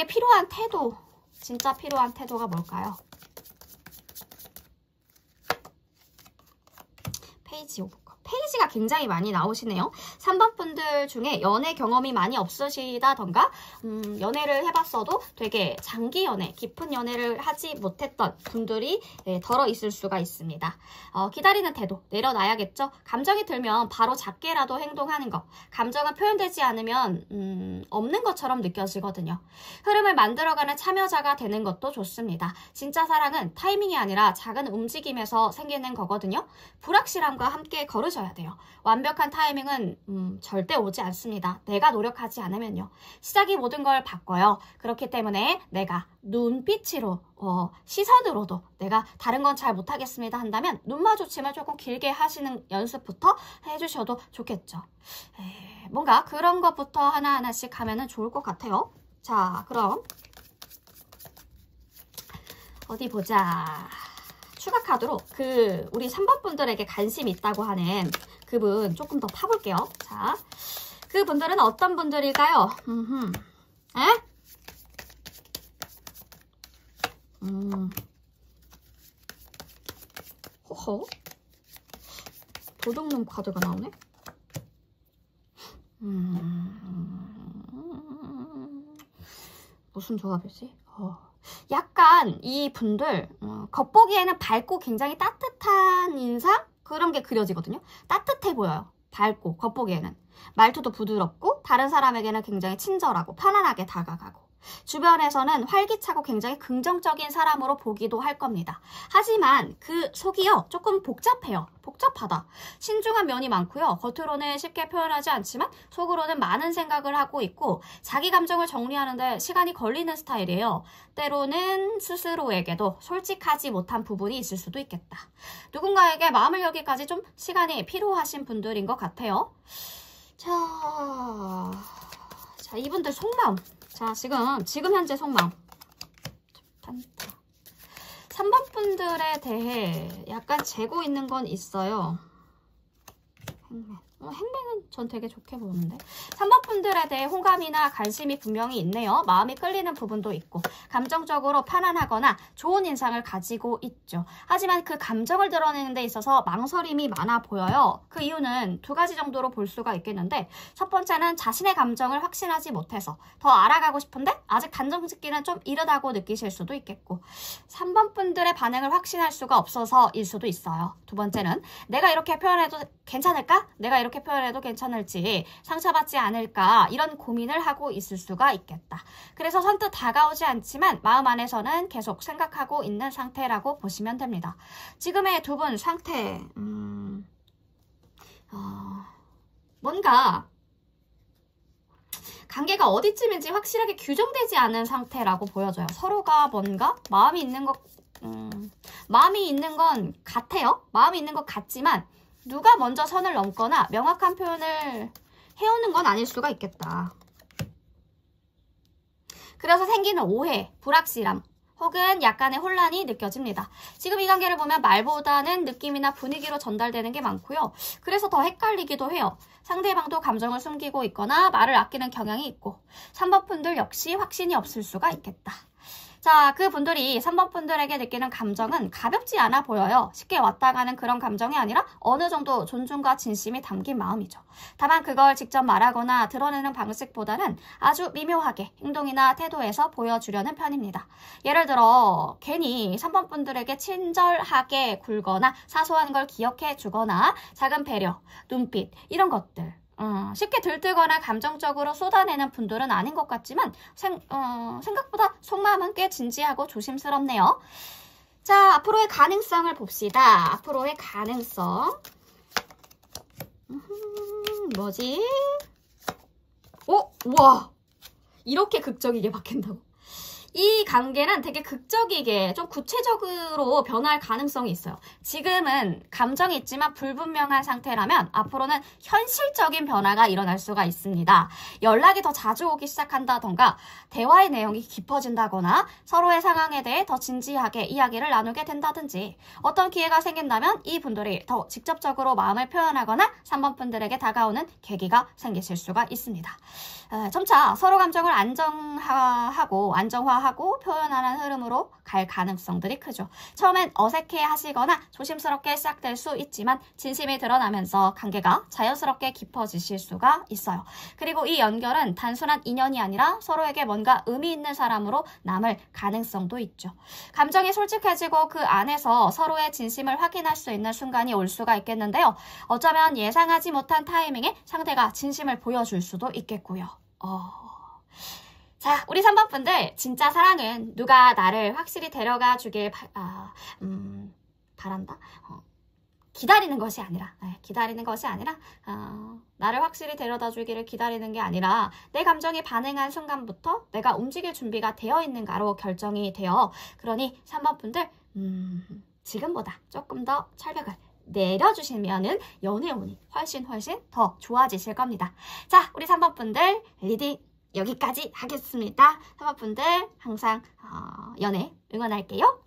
필요한 태도, 진짜 필요한 태도가 뭘까요? 페이지 오브 컵. 페이지가 굉장히 많이 나오시네요. 3번 분들 중에 연애 경험이 많이 없으시다던가 연애를 해봤어도 되게 장기 연애, 깊은 연애를 하지 못했던 분들이 덜어 있을 수가 있습니다. 기다리는 태도 내려놔야겠죠. 감정이 들면 바로 작게라도 행동하는 것. 감정은 표현되지 않으면 없는 것처럼 느껴지거든요. 흐름을 만들어가는 참여자가 되는 것도 좋습니다. 진짜 사랑은 타이밍이 아니라 작은 움직임에서 생기는 거거든요. 불확실함과 함께 걸으셔야 돼요. 완벽한 타이밍은 절대 오지 않습니다. 내가 노력하지 않으면요. 시작이 모든 걸 바꿔요. 그렇기 때문에 내가 눈빛으로 시선으로도 내가 다른 건 잘 못하겠습니다 한다면 눈 마주침을 조금 길게 하시는 연습부터 해주셔도 좋겠죠. 뭔가 그런 것부터 하나하나씩 하면 좋을 것 같아요. 자, 그럼 어디 보자. 추가 카드로 우리 3번 분들에게 관심 있다고 하는 그분 조금 더 파볼게요. 자, 그분들은 어떤 분들일까요? 호호. 도둑놈 카드가 나오네? 무슨 조합이지? 약간 이 분들 겉보기에는 밝고 굉장히 따뜻한 인상? 그런 게 그려지거든요. 따뜻해 보여요. 밝고 겉보기에는. 말투도 부드럽고 다른 사람에게는 굉장히 친절하고 편안하게 다가가고 주변에서는 활기차고 굉장히 긍정적인 사람으로 보기도 할 겁니다. 하지만 그 속이요 조금 복잡해요. 복잡하다. 신중한 면이 많고요. 겉으로는 쉽게 표현하지 않지만 속으로는 많은 생각을 하고 있고 자기 감정을 정리하는데 시간이 걸리는 스타일이에요. 때로는 스스로에게도 솔직하지 못한 부분이 있을 수도 있겠다. 누군가에게 마음을 열기까지 좀 시간이 필요하신 분들인 것 같아요. 자, 이분들 속마음. 자, 지금 현재 속마음. 3번 분들에 대해 약간 재고 있는 건 있어요. 행맨은 전 되게 좋게 보는데 3번 분들에 대해 호감이나 관심이 분명히 있네요. 마음이 끌리는 부분도 있고 감정적으로 편안하거나 좋은 인상을 가지고 있죠. 하지만 그 감정을 드러내는 데 있어서 망설임이 많아 보여요. 그 이유는 두 가지 정도로 볼 수가 있겠는데 첫 번째는 자신의 감정을 확신하지 못해서 더 알아가고 싶은데 아직 단정 짓기는 좀 이르다고 느끼실 수도 있겠고 3번 분들의 반응을 확신할 수가 없어서일 수도 있어요. 두 번째는 내가 이렇게 표현해도 괜찮을까? 내가 이렇게 표현해도 괜찮을지 상처받지 않을까? 이런 고민을 하고 있을 수가 있겠다. 그래서 선뜻 다가오지 않지만 마음 안에서는 계속 생각하고 있는 상태라고 보시면 됩니다. 지금의 두 분 상태 뭔가 관계가 어디쯤인지 확실하게 규정되지 않은 상태라고 보여져요. 서로가 뭔가 마음이 있는 건 같아요. 마음이 있는 것 같지만 누가 먼저 선을 넘거나 명확한 표현을 해오는 건 아닐 수가 있겠다. 그래서 생기는 오해, 불확실함, 혹은 약간의 혼란이 느껴집니다. 지금 이 관계를 보면 말보다는 느낌이나 분위기로 전달되는 게 많고요. 그래서 더 헷갈리기도 해요. 상대방도 감정을 숨기고 있거나 말을 아끼는 경향이 있고 3번 분들 역시 확신이 없을 수가 있겠다. 자, 그분들이 3번 분들에게 느끼는 감정은 가볍지 않아 보여요. 쉽게 왔다 가는 그런 감정이 아니라 어느 정도 존중과 진심이 담긴 마음이죠. 다만 그걸 직접 말하거나 드러내는 방식보다는 아주 미묘하게 행동이나 태도에서 보여주려는 편입니다. 예를 들어 괜히 3번 분들에게 친절하게 굴거나 사소한 걸 기억해 주거나 작은 배려, 눈빛 이런 것들. 쉽게 들뜨거나 감정적으로 쏟아내는 분들은 아닌 것 같지만 생각보다 속마음은 꽤 진지하고 조심스럽네요. 자, 앞으로의 가능성을 봅시다. 앞으로의 가능성. 뭐지? 우와! 이렇게 극적이게 바뀐다고. 이 관계는 되게 극적이게 좀 구체적으로 변할 가능성이 있어요. 지금은 감정이 있지만 불분명한 상태라면 앞으로는 현실적인 변화가 일어날 수가 있습니다. 연락이 더 자주 오기 시작한다던가 대화의 내용이 깊어진다거나 서로의 상황에 대해 더 진지하게 이야기를 나누게 된다든지 어떤 기회가 생긴다면 이분들이 더 직접적으로 마음을 표현하거나 3번 분들에게 다가오는 계기가 생기실 수가 있습니다. 점차 서로 감정을 안정화하고 표현하는 흐름으로 갈 가능성들이 크죠. 처음엔 어색해 하시거나 조심스럽게 시작될 수 있지만 진심이 드러나면서 관계가 자연스럽게 깊어지실 수가 있어요. 그리고 이 연결은 단순한 인연이 아니라 서로에게 뭔가 의미 있는 사람으로 남을 가능성도 있죠. 감정이 솔직해지고 그 안에서 서로의 진심을 확인할 수 있는 순간이 올 수가 있겠는데요. 어쩌면 예상하지 못한 타이밍에 상대가 진심을 보여줄 수도 있겠고요. 자, 우리 3번 분들 진짜 사랑은 누가 나를 확실히 데려가 주길 바란다? 기다리는 것이 아니라 나를 확실히 데려다 주기를 기다리는 게 아니라 내 감정이 반응한 순간부터 내가 움직일 준비가 되어 있는가로 결정이 되어 그러니 3번 분들 지금보다 조금 더 철벽을 내려주시면은 연애 운이 훨씬 더 좋아지실 겁니다. 자, 우리 3번 분들 리딩 여기까지 하겠습니다. 3번 분들 항상 연애 응원할게요.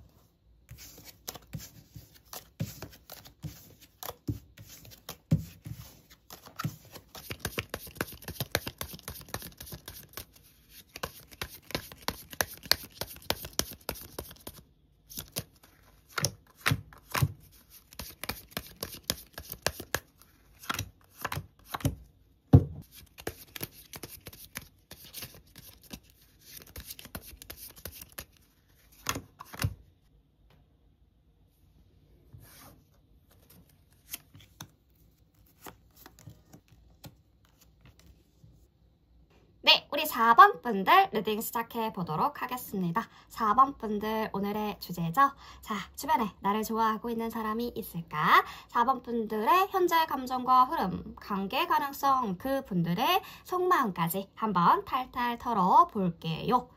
네, 우리 4번 분들 리딩 시작해 보도록 하겠습니다. 4번 분들 오늘의 주제죠. 자, 주변에 나를 좋아하고 있는 사람이 있을까? 4번 분들의 현재 감정과 흐름, 관계 가능성, 그 분들의 속마음까지 한번 탈탈 털어볼게요.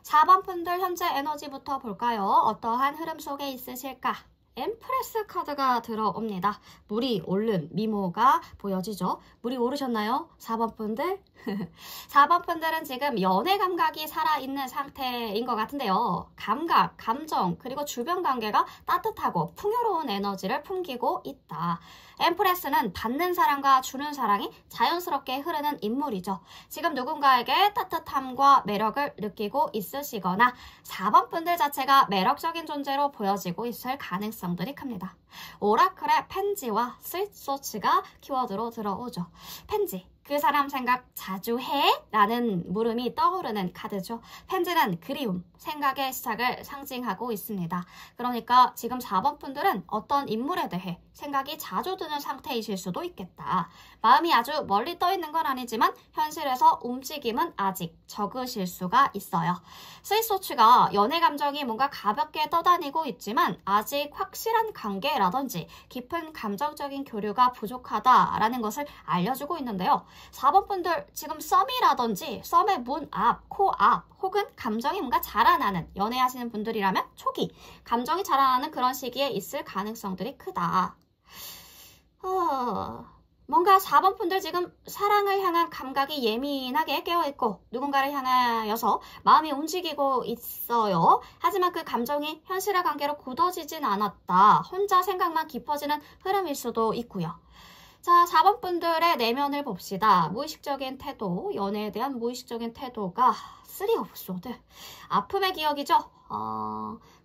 4번 분들 현재 에너지부터 볼까요? 어떠한 흐름 속에 있으실까? 엠프레스 카드가 들어옵니다. 물이 오른 미모가 보여지죠. 물이 오르셨나요? 4번 분들? 4번 분들은 지금 연애 감각이 살아있는 상태인 것 같은데요. 감각, 감정, 그리고 주변 관계가 따뜻하고 풍요로운 에너지를 풍기고 있다. 엠프레스는 받는 사랑과 주는 사랑이 자연스럽게 흐르는 인물이죠. 지금 누군가에게 따뜻함과 매력을 느끼고 있으시거나 4번 분들 자체가 매력적인 존재로 보여지고 있을 가능성들이 큽니다. 오라클의 펜지와 스윗소치가 키워드로 들어오죠. 펜지, 그 사람 생각 자주 해? 라는 물음이 떠오르는 카드죠. 펜지는 그리움, 생각의 시작을 상징하고 있습니다. 그러니까 지금 4번 분들은 어떤 인물에 대해 생각이 자주 드는 상태이실 수도 있겠다. 마음이 아주 멀리 떠 있는 건 아니지만 현실에서 움직임은 아직 적으실 수가 있어요. 스위스워치가 연애 감정이 뭔가 가볍게 떠다니고 있지만 아직 확실한 관계라든지 깊은 감정적인 교류가 부족하다라는 것을 알려주고 있는데요. 4번 분들 지금 썸이라든지 썸의 문 앞, 코 앞, 혹은 감정이 뭔가 자라나는 연애하시는 분들이라면 초기 감정이 자라나는 그런 시기에 있을 가능성들이 크다. 뭔가 4번 분들 지금 사랑을 향한 감각이 예민하게 깨어있고 누군가를 향하여서 마음이 움직이고 있어요. 하지만 그 감정이 현실의 관계로 굳어지진 않았다. 혼자 생각만 깊어지는 흐름일 수도 있고요. 자, 4번 분들의 내면을 봅시다. 무의식적인 태도, 연애에 대한 무의식적인 태도가 3 of Swords. 아픔의 기억이죠.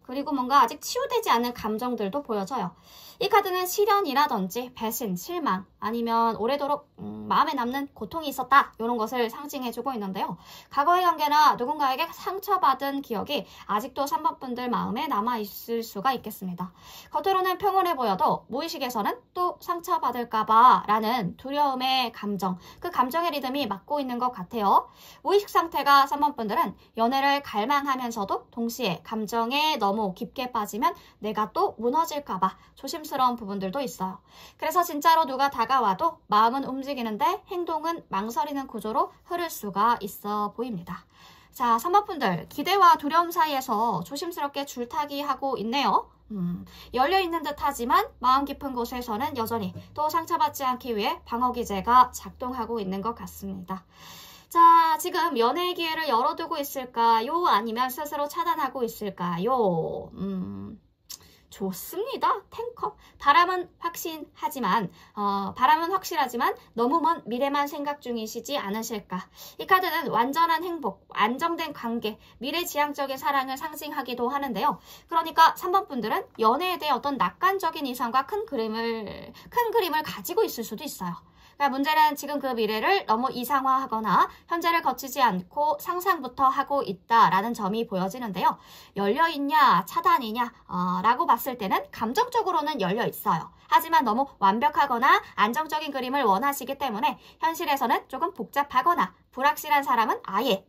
그리고 뭔가 아직 치유되지 않은 감정들도 보여져요. 이 카드는 시련이라든지 배신, 실망, 아니면 오래도록 마음에 남는 고통이 있었다 이런 것을 상징해주고 있는데요. 과거의 관계나 누군가에게 상처받은 기억이 아직도 3번 분들 마음에 남아있을 수가 있겠습니다. 겉으로는 평온해 보여도 무의식에서는 또 상처받을까봐 라는 두려움의 감정, 그 감정의 리듬이 맞고 있는 것 같아요. 무의식 상태가 3번 분들은 연애를 갈망하면서도 동시에 감정에 너무 깊게 빠지면 내가 또 무너질까봐 조심스러운 부분들도 있어요. 그래서 진짜로 누가 다가와도 마음은 움직이는데 행동은 망설이는 구조로 흐를 수가 있어 보입니다. 자, 3번 분들 기대와 두려움 사이에서 조심스럽게 줄타기 하고 있네요. 열려있는 듯 하지만 마음 깊은 곳에서는 여전히 또 상처받지 않기 위해 방어기제가 작동하고 있는 것 같습니다. 자, 지금 연애의 기회를 열어두고 있을까요? 아니면 스스로 차단하고 있을까요? 좋습니다. 탱커. 바람은 확실하지만 너무 먼 미래만 생각 중이시지 않으실까. 이 카드는 완전한 행복, 안정된 관계, 미래지향적인 사랑을 상징하기도 하는데요. 그러니까 3번 분들은 연애에 대해 어떤 낙관적인 이상과 큰 그림을 가지고 있을 수도 있어요. 그러니까 문제는 지금 그 미래를 너무 이상화하거나 현재를 거치지 않고 상상부터 하고 있다라는 점이 보여지는데요. 열려있냐 차단이냐 라고 봤을 때는 감정적으로는 열려 있어요. 하지만 너무 완벽하거나 안정적인 그림을 원하시기 때문에 현실에서는 조금 복잡하거나 불확실한 사람은 아예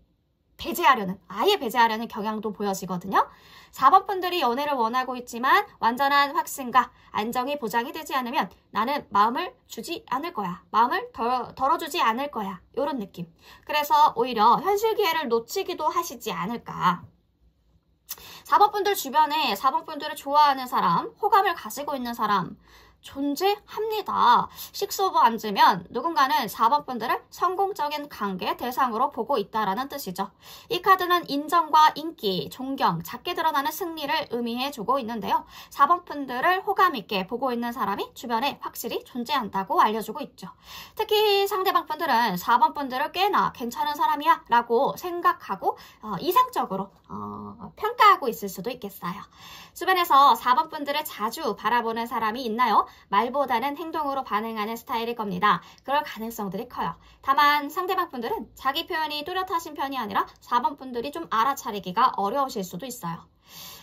배제하려는 경향도 보여지거든요. 4번 분들이 연애를 원하고 있지만 완전한 확신과 안정이 보장이 되지 않으면 나는 마음을 주지 않을 거야. 마음을 덜어주지 않을 거야. 이런 느낌. 그래서 오히려 현실 기회를 놓치기도 하시지 않을까. 4번 분들 주변에 4번 분들을 좋아하는 사람, 호감을 가지고 있는 사람 존재합니다. 6 오브 앉으면 누군가는 4번 분들을 성공적인 관계 대상으로 보고 있다라는 뜻이죠. 이 카드는 인정과 인기, 존경, 작게 드러나는 승리를 의미해주고 있는데요. 4번 분들을 호감 있게 보고 있는 사람이 주변에 확실히 존재한다고 알려주고 있죠. 특히 상대방 분들은 4번 분들을 꽤나 괜찮은 사람이야 라고 생각하고 이상적으로 평가하고 있을 수도 있겠어요. 주변에서 4번 분들을 자주 바라보는 사람이 있나요? 말보다는 행동으로 반응하는 스타일일 겁니다. 그럴 가능성들이 커요. 다만 상대방 분들은 자기 표현이 뚜렷하신 편이 아니라 4번 분들이 좀 알아차리기가 어려우실 수도 있어요.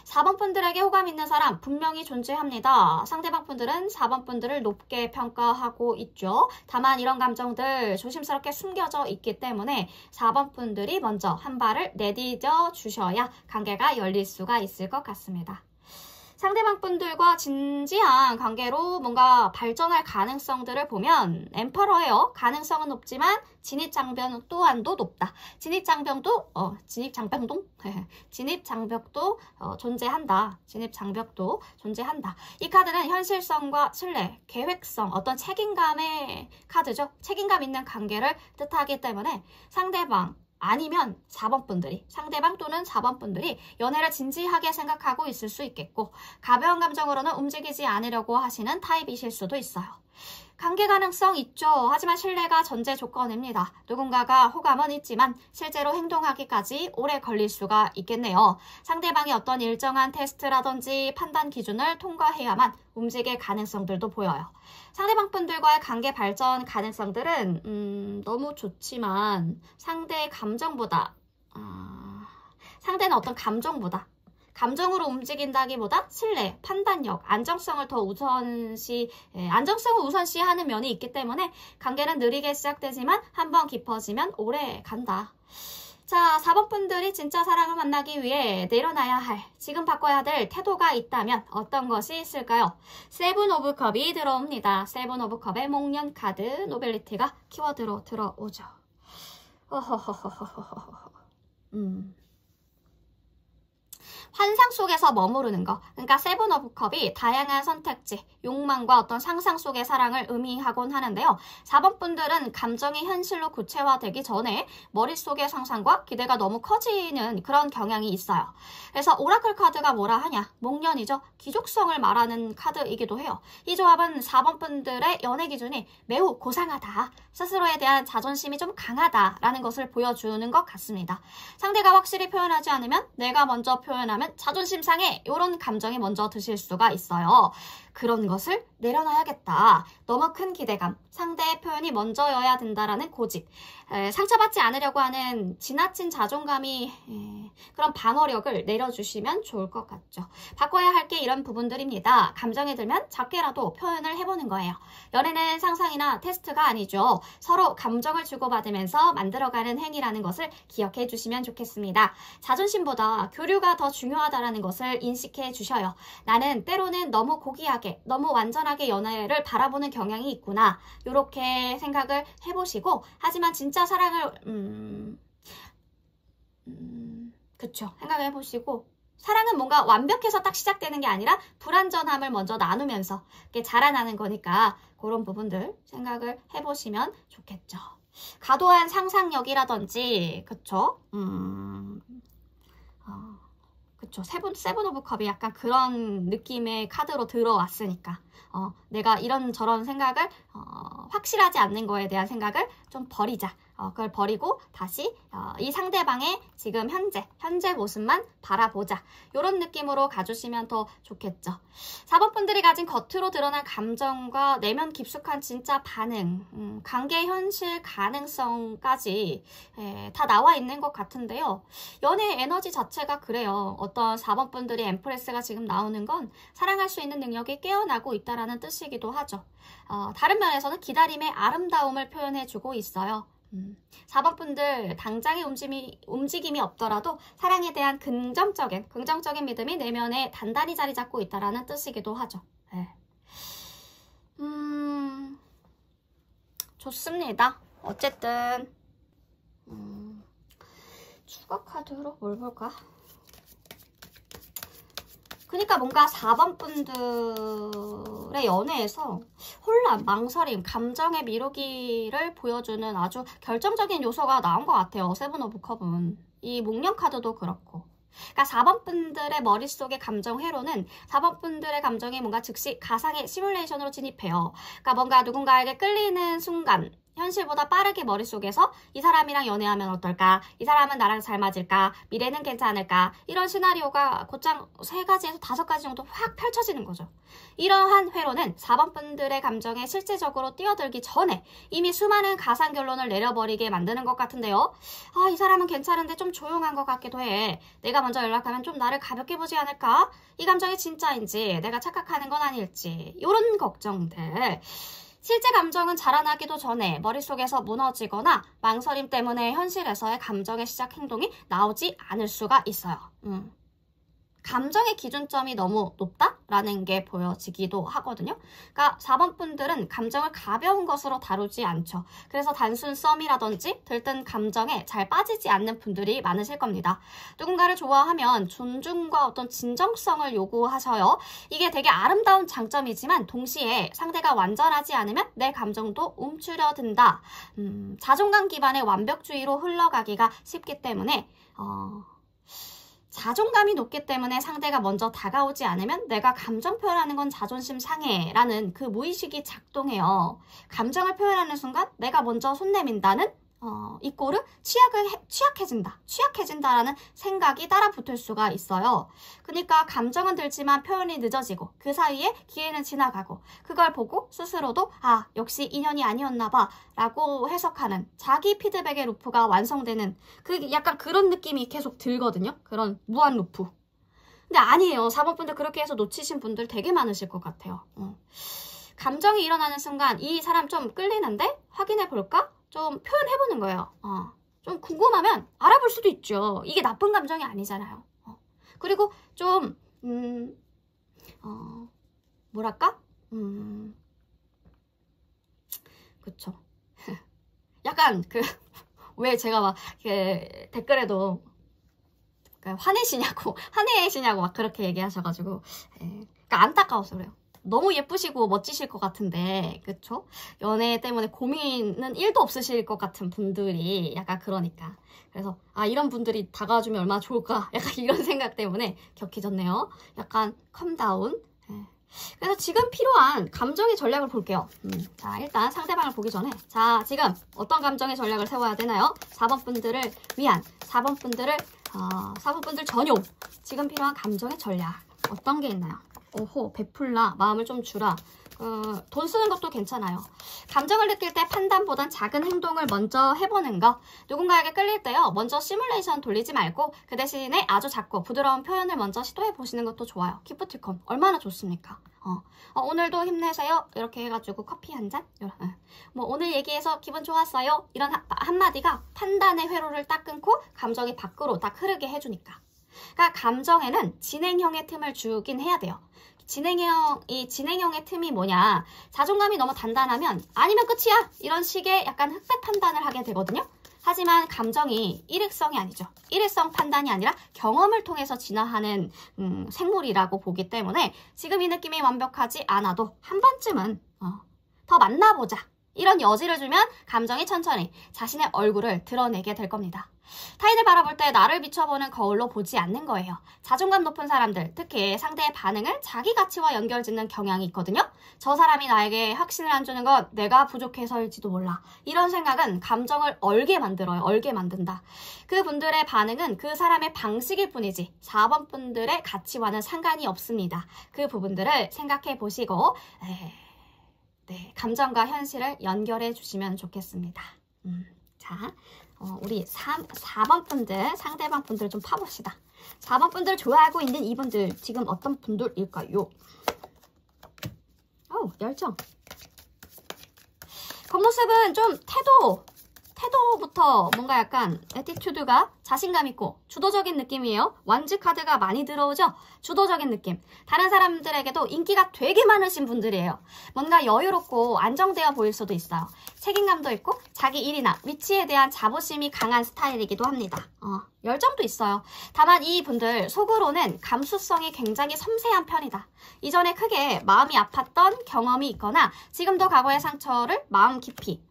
4번 분들에게 호감 있는 사람 분명히 존재합니다. 상대방 분들은 4번 분들을 높게 평가하고 있죠. 다만 이런 감정들 조심스럽게 숨겨져 있기 때문에 4번 분들이 먼저 한 발을 내디뎌 주셔야 관계가 열릴 수가 있을 것 같습니다. 상대방 분들과 진지한 관계로 뭔가 발전할 가능성들을 보면 엠퍼러예요. 가능성은 높지만 진입장벽 또한도 높다. 진입장벽도 존재한다. 진입장벽도 존재한다. 이 카드는 현실성과 신뢰, 계획성, 어떤 책임감의 카드죠. 책임감 있는 관계를 뜻하기 때문에 상대방 아니면 4번 분들이, 상대방 또는 4번 분들이 연애를 진지하게 생각하고 있을 수 있겠고 가벼운 감정으로는 움직이지 않으려고 하시는 타입이실 수도 있어요. 관계 가능성 있죠. 하지만 신뢰가 전제 조건입니다. 누군가가 호감은 있지만 실제로 행동하기까지 오래 걸릴 수가 있겠네요. 상대방이 어떤 일정한 테스트라든지 판단 기준을 통과해야만 움직일 가능성들도 보여요. 상대방 분들과의 관계 발전 가능성들은 너무 좋지만 상대의 감정보다 상대는 어떤 감정으로 움직인다기보다 신뢰, 판단력, 안정성을 우선시하는 면이 있기 때문에 관계는 느리게 시작되지만 한번 깊어지면 오래 간다. 자, 4번 분들이 진짜 사랑을 만나기 위해 내려놔야 할, 지금 바꿔야 될 태도가 있다면 어떤 것이 있을까요? 7 오브 컵이 들어옵니다. 7 오브 컵의 목련 카드, 노벨리티가 키워드로 들어오죠. 환상 속에서 머무르는 거. 그러니까 7 오브 컵이 다양한 선택지, 욕망과 어떤 상상 속의 사랑을 의미하곤 하는데요. 4번 분들은 감정이 현실로 구체화되기 전에 머릿속의 상상과 기대가 너무 커지는 그런 경향이 있어요. 그래서 오라클 카드가 뭐라 하냐? 목련이죠. 귀족성을 말하는 카드이기도 해요. 이 조합은 4번 분들의 연애 기준이 매우 고상하다. 스스로에 대한 자존심이 좀 강하다라는 것을 보여주는 것 같습니다. 상대가 확실히 표현하지 않으면 내가 먼저 표현하면 자존심 상해, 이런 감정이 먼저 드실 수가 있어요. 그런 것을 내려놔야겠다. 너무 큰 기대감, 상대의 표현이 먼저여야 된다라는 고집, 상처받지 않으려고 하는 지나친 자존감이 그런 방어력을 내려주시면 좋을 것 같죠. 바꿔야 할 게 이런 부분들입니다. 감정이 들면 작게라도 표현을 해보는 거예요. 연애는 상상이나 테스트가 아니죠. 서로 감정을 주고받으면서 만들어가는 행위라는 것을 기억해 주시면 좋겠습니다. 자존심보다 교류가 더 중요하다는 것을 인식해 주셔요. 나는 때로는 너무 고귀하게, 너무 완전하게 연애를 바라보는 경향이 있구나. 이렇게 생각을 해보시고, 하지만 진짜 사랑을 그쵸, 생각해보시고, 사랑은 뭔가 완벽해서 딱 시작되는 게 아니라 불완전함을 먼저 나누면서 자라나는 거니까 그런 부분들 생각을 해보시면 좋겠죠. 과도한 상상력이라든지, 그쵸? 그쵸. 세븐 오브 컵이 약간 그런 느낌의 카드로 들어왔으니까 내가 이런저런 생각을 확실하지 않는 거에 대한 생각을 좀 버리자. 그걸 버리고 다시 이 상대방의 지금 현재 모습만 바라보자. 이런 느낌으로 가주시면 더 좋겠죠. 4번 분들이 가진 겉으로 드러난 감정과 내면 깊숙한 진짜 반응, 관계 현실 가능성까지 다 나와 있는 것 같은데요. 연애 에너지 자체가 그래요. 어떤 4번 분들이 엠프레스가 지금 나오는 건 사랑할 수 있는 능력이 깨어나고 있다라는 뜻이기도 하죠. 다른 면에서는 기다림의 아름다움을 표현해주고 있어요. 4번 분들 당장의 움직임이 없더라도 사랑에 대한 긍정적인 믿음이 내면에 단단히 자리 잡고 있다라는 뜻이기도 하죠. 네. 좋습니다. 어쨌든 추가 카드로 뭘 볼까? 그러니까 뭔가 4번 분들의 연애에서 혼란, 망설임, 감정의 미루기를 보여주는 아주 결정적인 요소가 나온 것 같아요. 세븐 오브 컵은. 이 목련 카드도 그렇고. 그러니까 4번 분들의 머릿속의 감정 회로는 4번 분들의 감정이 뭔가 즉시 가상의 시뮬레이션으로 진입해요. 그러니까 뭔가 누군가에게 끌리는 순간 현실보다 빠르게 머릿속에서 이 사람이랑 연애하면 어떨까? 이 사람은 나랑 잘 맞을까? 미래는 괜찮을까? 이런 시나리오가 곧장 3가지에서 5가지 정도 확 펼쳐지는 거죠. 이러한 회로는 4번 분들의 감정에 실질적으로 뛰어들기 전에 이미 수많은 가상 결론을 내려버리게 만드는 것 같은데요. 이 사람은 괜찮은데 좀 조용한 것 같기도 해. 내가 먼저 연락하면 좀 나를 가볍게 보지 않을까? 이 감정이 진짜인지 내가 착각하는 건 아닐지 이런 걱정들. 실제 감정은 자라나기도 전에 머릿속에서 무너지거나 망설임 때문에 현실에서의 감정의 시작 행동이 나오지 않을 수가 있어요. 감정의 기준점이 너무 높다라는 게 보여지기도 하거든요. 그러니까 4번 분들은 감정을 가벼운 것으로 다루지 않죠. 그래서 단순 썸이라든지 들뜬 감정에 잘 빠지지 않는 분들이 많으실 겁니다. 누군가를 좋아하면 존중과 어떤 진정성을 요구하셔요. 이게 되게 아름다운 장점이지만 동시에 상대가 완전하지 않으면 내 감정도 움츠려든다. 자존감 기반의 완벽주의로 흘러가기가 쉽기 때문에 자존감이 높기 때문에 상대가 먼저 다가오지 않으면 내가 감정 표현하는 건 자존심 상해라는 그 무의식이 작동해요. 감정을 표현하는 순간 내가 먼저 손 내민다는 이꼬르 취약해진다라는 생각이 따라 붙을 수가 있어요. 그러니까 감정은 들지만 표현이 늦어지고 그 사이에 기회는 지나가고 그걸 보고 스스로도 역시 인연이 아니었나 봐 라고 해석하는 자기 피드백의 루프가 완성되는 약간 그런 느낌이 계속 들거든요. 그런 무한 루프. 근데 아니에요. 4번 분들 그렇게 해서 놓치신 분들 되게 많으실 것 같아요. 감정이 일어나는 순간 이 사람 좀 끌리는데 확인해 볼까? 좀 표현해보는 거예요. 좀 궁금하면 알아볼 수도 있죠. 이게 나쁜 감정이 아니잖아요. 그리고 좀 뭐랄까? 그쵸. 약간 왜 제가 막 댓글에도 화내시냐고 막 그렇게 얘기하셔가지고 그러니까 안타까워서 그래요. 너무 예쁘시고 멋지실 것 같은데 그쵸? 연애 때문에 고민은 1도 없으실 것 같은 분들이 약간 그러니까 그래서 이런 분들이 다가와주면 얼마나 좋을까 약간 이런 생각 때문에 격해졌네요. 약간 컴다운. 그래서 지금 필요한 감정의 전략을 볼게요. 자, 일단 상대방을 보기 전에 자, 지금 어떤 감정의 전략을 세워야 되나요? 4번 분들을 위한 4번 분들 전용 지금 필요한 감정의 전략 어떤 게 있나요? 오호, 베풀라, 마음을 좀 주라. 돈 쓰는 것도 괜찮아요. 감정을 느낄 때 판단보단 작은 행동을 먼저 해보는 거. 누군가에게 끌릴 때요. 먼저 시뮬레이션 돌리지 말고 그 대신에 아주 작고 부드러운 표현을 먼저 시도해보시는 것도 좋아요. 기프티콘 얼마나 좋습니까? 오늘도 힘내세요. 이렇게 해가지고 커피 한 잔? 뭐 오늘 얘기해서 기분 좋았어요. 이런 한마디가 판단의 회로를 딱 끊고 감정이 밖으로 딱 흐르게 해주니까. 그러니까 감정에는 진행형의 틈을 주긴 해야 돼요. 이 진행형의 틈이 뭐냐? 자존감이 너무 단단하면 아니면 끝이야! 이런 식의 약간 흑백 판단을 하게 되거든요. 하지만 감정이 일회성이 아니죠. 일회성 판단이 아니라 경험을 통해서 진화하는 생물이라고 보기 때문에 지금 이 느낌이 완벽하지 않아도 한 번쯤은 더 만나보자. 이런 여지를 주면 감정이 천천히 자신의 얼굴을 드러내게 될 겁니다. 타인을 바라볼 때 나를 비춰보는 거울로 보지 않는 거예요. 자존감 높은 사람들, 특히 상대의 반응을 자기 가치와 연결짓는 경향이 있거든요. 저 사람이 나에게 확신을 안 주는 건 내가 부족해서일지도 몰라. 이런 생각은 감정을 얼게 만들어요. 얼게 만든다. 그분들의 반응은 그 사람의 방식일 뿐이지 4번 분들의 가치와는 상관이 없습니다. 그 부분들을 생각해 보시고 네, 감정과 현실을 연결해 주시면 좋겠습니다. 자, 우리 4번 분들, 상대방 분들 좀 파봅시다. 4번 분들 좋아하고 있는 이분들 지금 어떤 분들일까요? 열정. 겉모습은 좀 태도부터 뭔가 약간 애티튜드가 자신감 있고 주도적인 느낌이에요. 완즈 카드가 많이 들어오죠? 주도적인 느낌. 다른 사람들에게도 인기가 되게 많으신 분들이에요. 뭔가 여유롭고 안정되어 보일 수도 있어요. 책임감도 있고 자기 일이나 위치에 대한 자부심이 강한 스타일이기도 합니다. 열정도 있어요. 다만 이 분들 속으로는 감수성이 굉장히 섬세한 편이다. 이전에 크게 마음이 아팠던 경험이 있거나 지금도 과거의 상처를 마음 깊이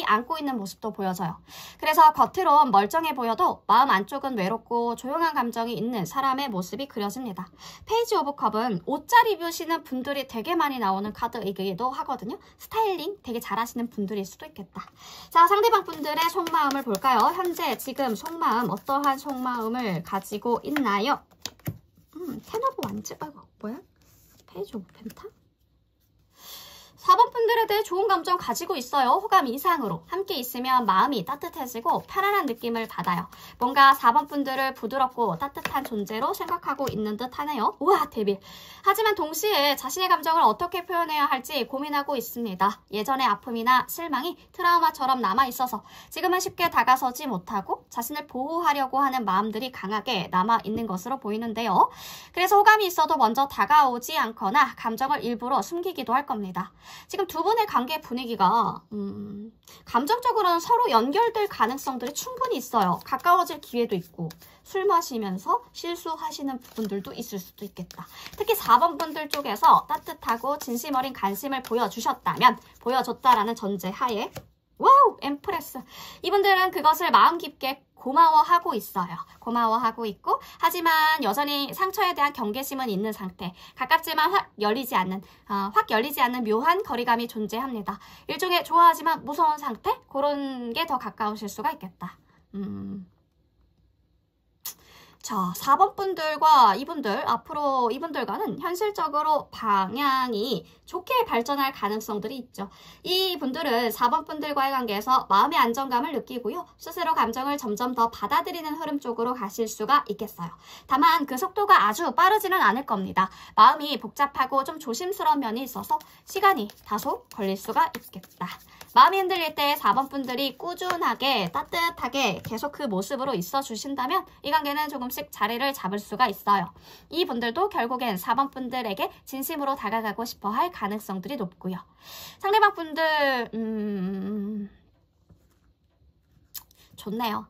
안고 있는 모습도 보여져요. 그래서 겉으론 멀쩡해 보여도 마음 안쪽은 외롭고 조용한 감정이 있는 사람의 모습이 그려집니다. 페이지 오브 컵은 옷잘 입으시는 분들이 되게 많이 나오는 카드이기도 하거든요. 스타일링 되게 잘하시는 분들일 수도 있겠다. 자, 상대방 분들의 속마음을 볼까요? 현재 지금 속마음 어떠한 속마음을 가지고 있나요? 텐 오브 완즈? 뭐야? 페이지 오브 펜타? 4번 분들에 대해 좋은 감정 가지고 있어요. 호감 이상으로. 함께 있으면 마음이 따뜻해지고 편안한 느낌을 받아요. 뭔가 4번 분들을 부드럽고 따뜻한 존재로 생각하고 있는 듯 하네요. 우와, 데빌. 하지만 동시에 자신의 감정을 어떻게 표현해야 할지 고민하고 있습니다. 예전의 아픔이나 실망이 트라우마처럼 남아있어서 지금은 쉽게 다가서지 못하고 자신을 보호하려고 하는 마음들이 강하게 남아있는 것으로 보이는데요. 그래서 호감이 있어도 먼저 다가오지 않거나 감정을 일부러 숨기기도 할 겁니다. 지금 두 분의 관계 분위기가 감정적으로는 서로 연결될 가능성들이 충분히 있어요. 가까워질 기회도 있고 술 마시면서 실수하시는 부분들도 있을 수도 있겠다. 특히 4번 분들 쪽에서 따뜻하고 진심 어린 관심을 보여줬다라는 전제 하에 와우! 엠프레스. 이분들은 그것을 마음 깊게 고마워하고 있어요. 고마워하고 있고 하지만 여전히 상처에 대한 경계심은 있는 상태. 가깝지만 확 열리지 않는 묘한 거리감이 존재합니다. 일종의 좋아하지만 무서운 상태? 그런 게 더 가까우실 수가 있겠다. 자, 4번 분들과 앞으로 이분들과는 현실적으로 방향이 좋게 발전할 가능성들이 있죠. 이 분들은 4번 분들과의 관계에서 마음의 안정감을 느끼고요. 스스로 감정을 점점 더 받아들이는 흐름 쪽으로 가실 수가 있겠어요. 다만 그 속도가 아주 빠르지는 않을 겁니다. 마음이 복잡하고 좀 조심스러운 면이 있어서 시간이 다소 걸릴 수가 있겠다. 마음이 흔들릴 때 4번 분들이 꾸준하게 따뜻하게 계속 그 모습으로 있어 주신다면 이 관계는 조금씩 자리를 잡을 수가 있어요. 이 분들도 결국엔 4번 분들에게 진심으로 다가가고 싶어 할 가능성들이 높고요. 상대방 분들 좋네요.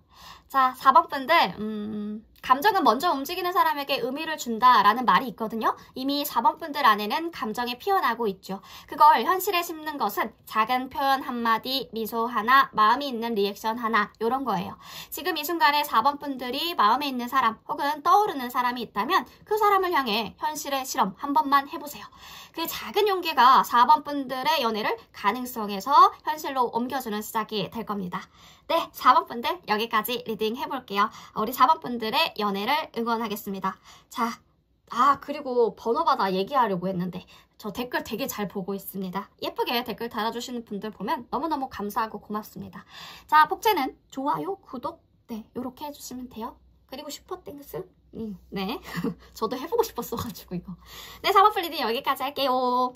자, 4번 분들 감정은 먼저 움직이는 사람에게 의미를 준다라는 말이 있거든요. 이미 4번 분들 안에는 감정이 피어나고 있죠. 그걸 현실에 심는 것은 작은 표현 한마디, 미소 하나, 마음이 있는 리액션 하나 이런 거예요. 지금 이 순간에 4번 분들이 마음에 있는 사람 혹은 떠오르는 사람이 있다면 그 사람을 향해 현실의 실험 한 번만 해보세요. 그 작은 용기가 4번 분들의 연애를 가능성에서 현실로 옮겨주는 시작이 될 겁니다. 네, 4번 분들 여기까지 리딩 해볼게요. 우리 4번 분들의 연애를 응원하겠습니다. 자, 그리고 번호받아 얘기하려고 했는데 저 댓글 되게 잘 보고 있습니다. 예쁘게 댓글 달아주시는 분들 보면 너무너무 감사하고 고맙습니다. 자, 복제는 좋아요, 구독, 네, 요렇게 해주시면 돼요. 그리고 슈퍼땡스, 네, 저도 해보고 싶었어가지고 이거. 네, 4번 리딩 여기까지 할게요.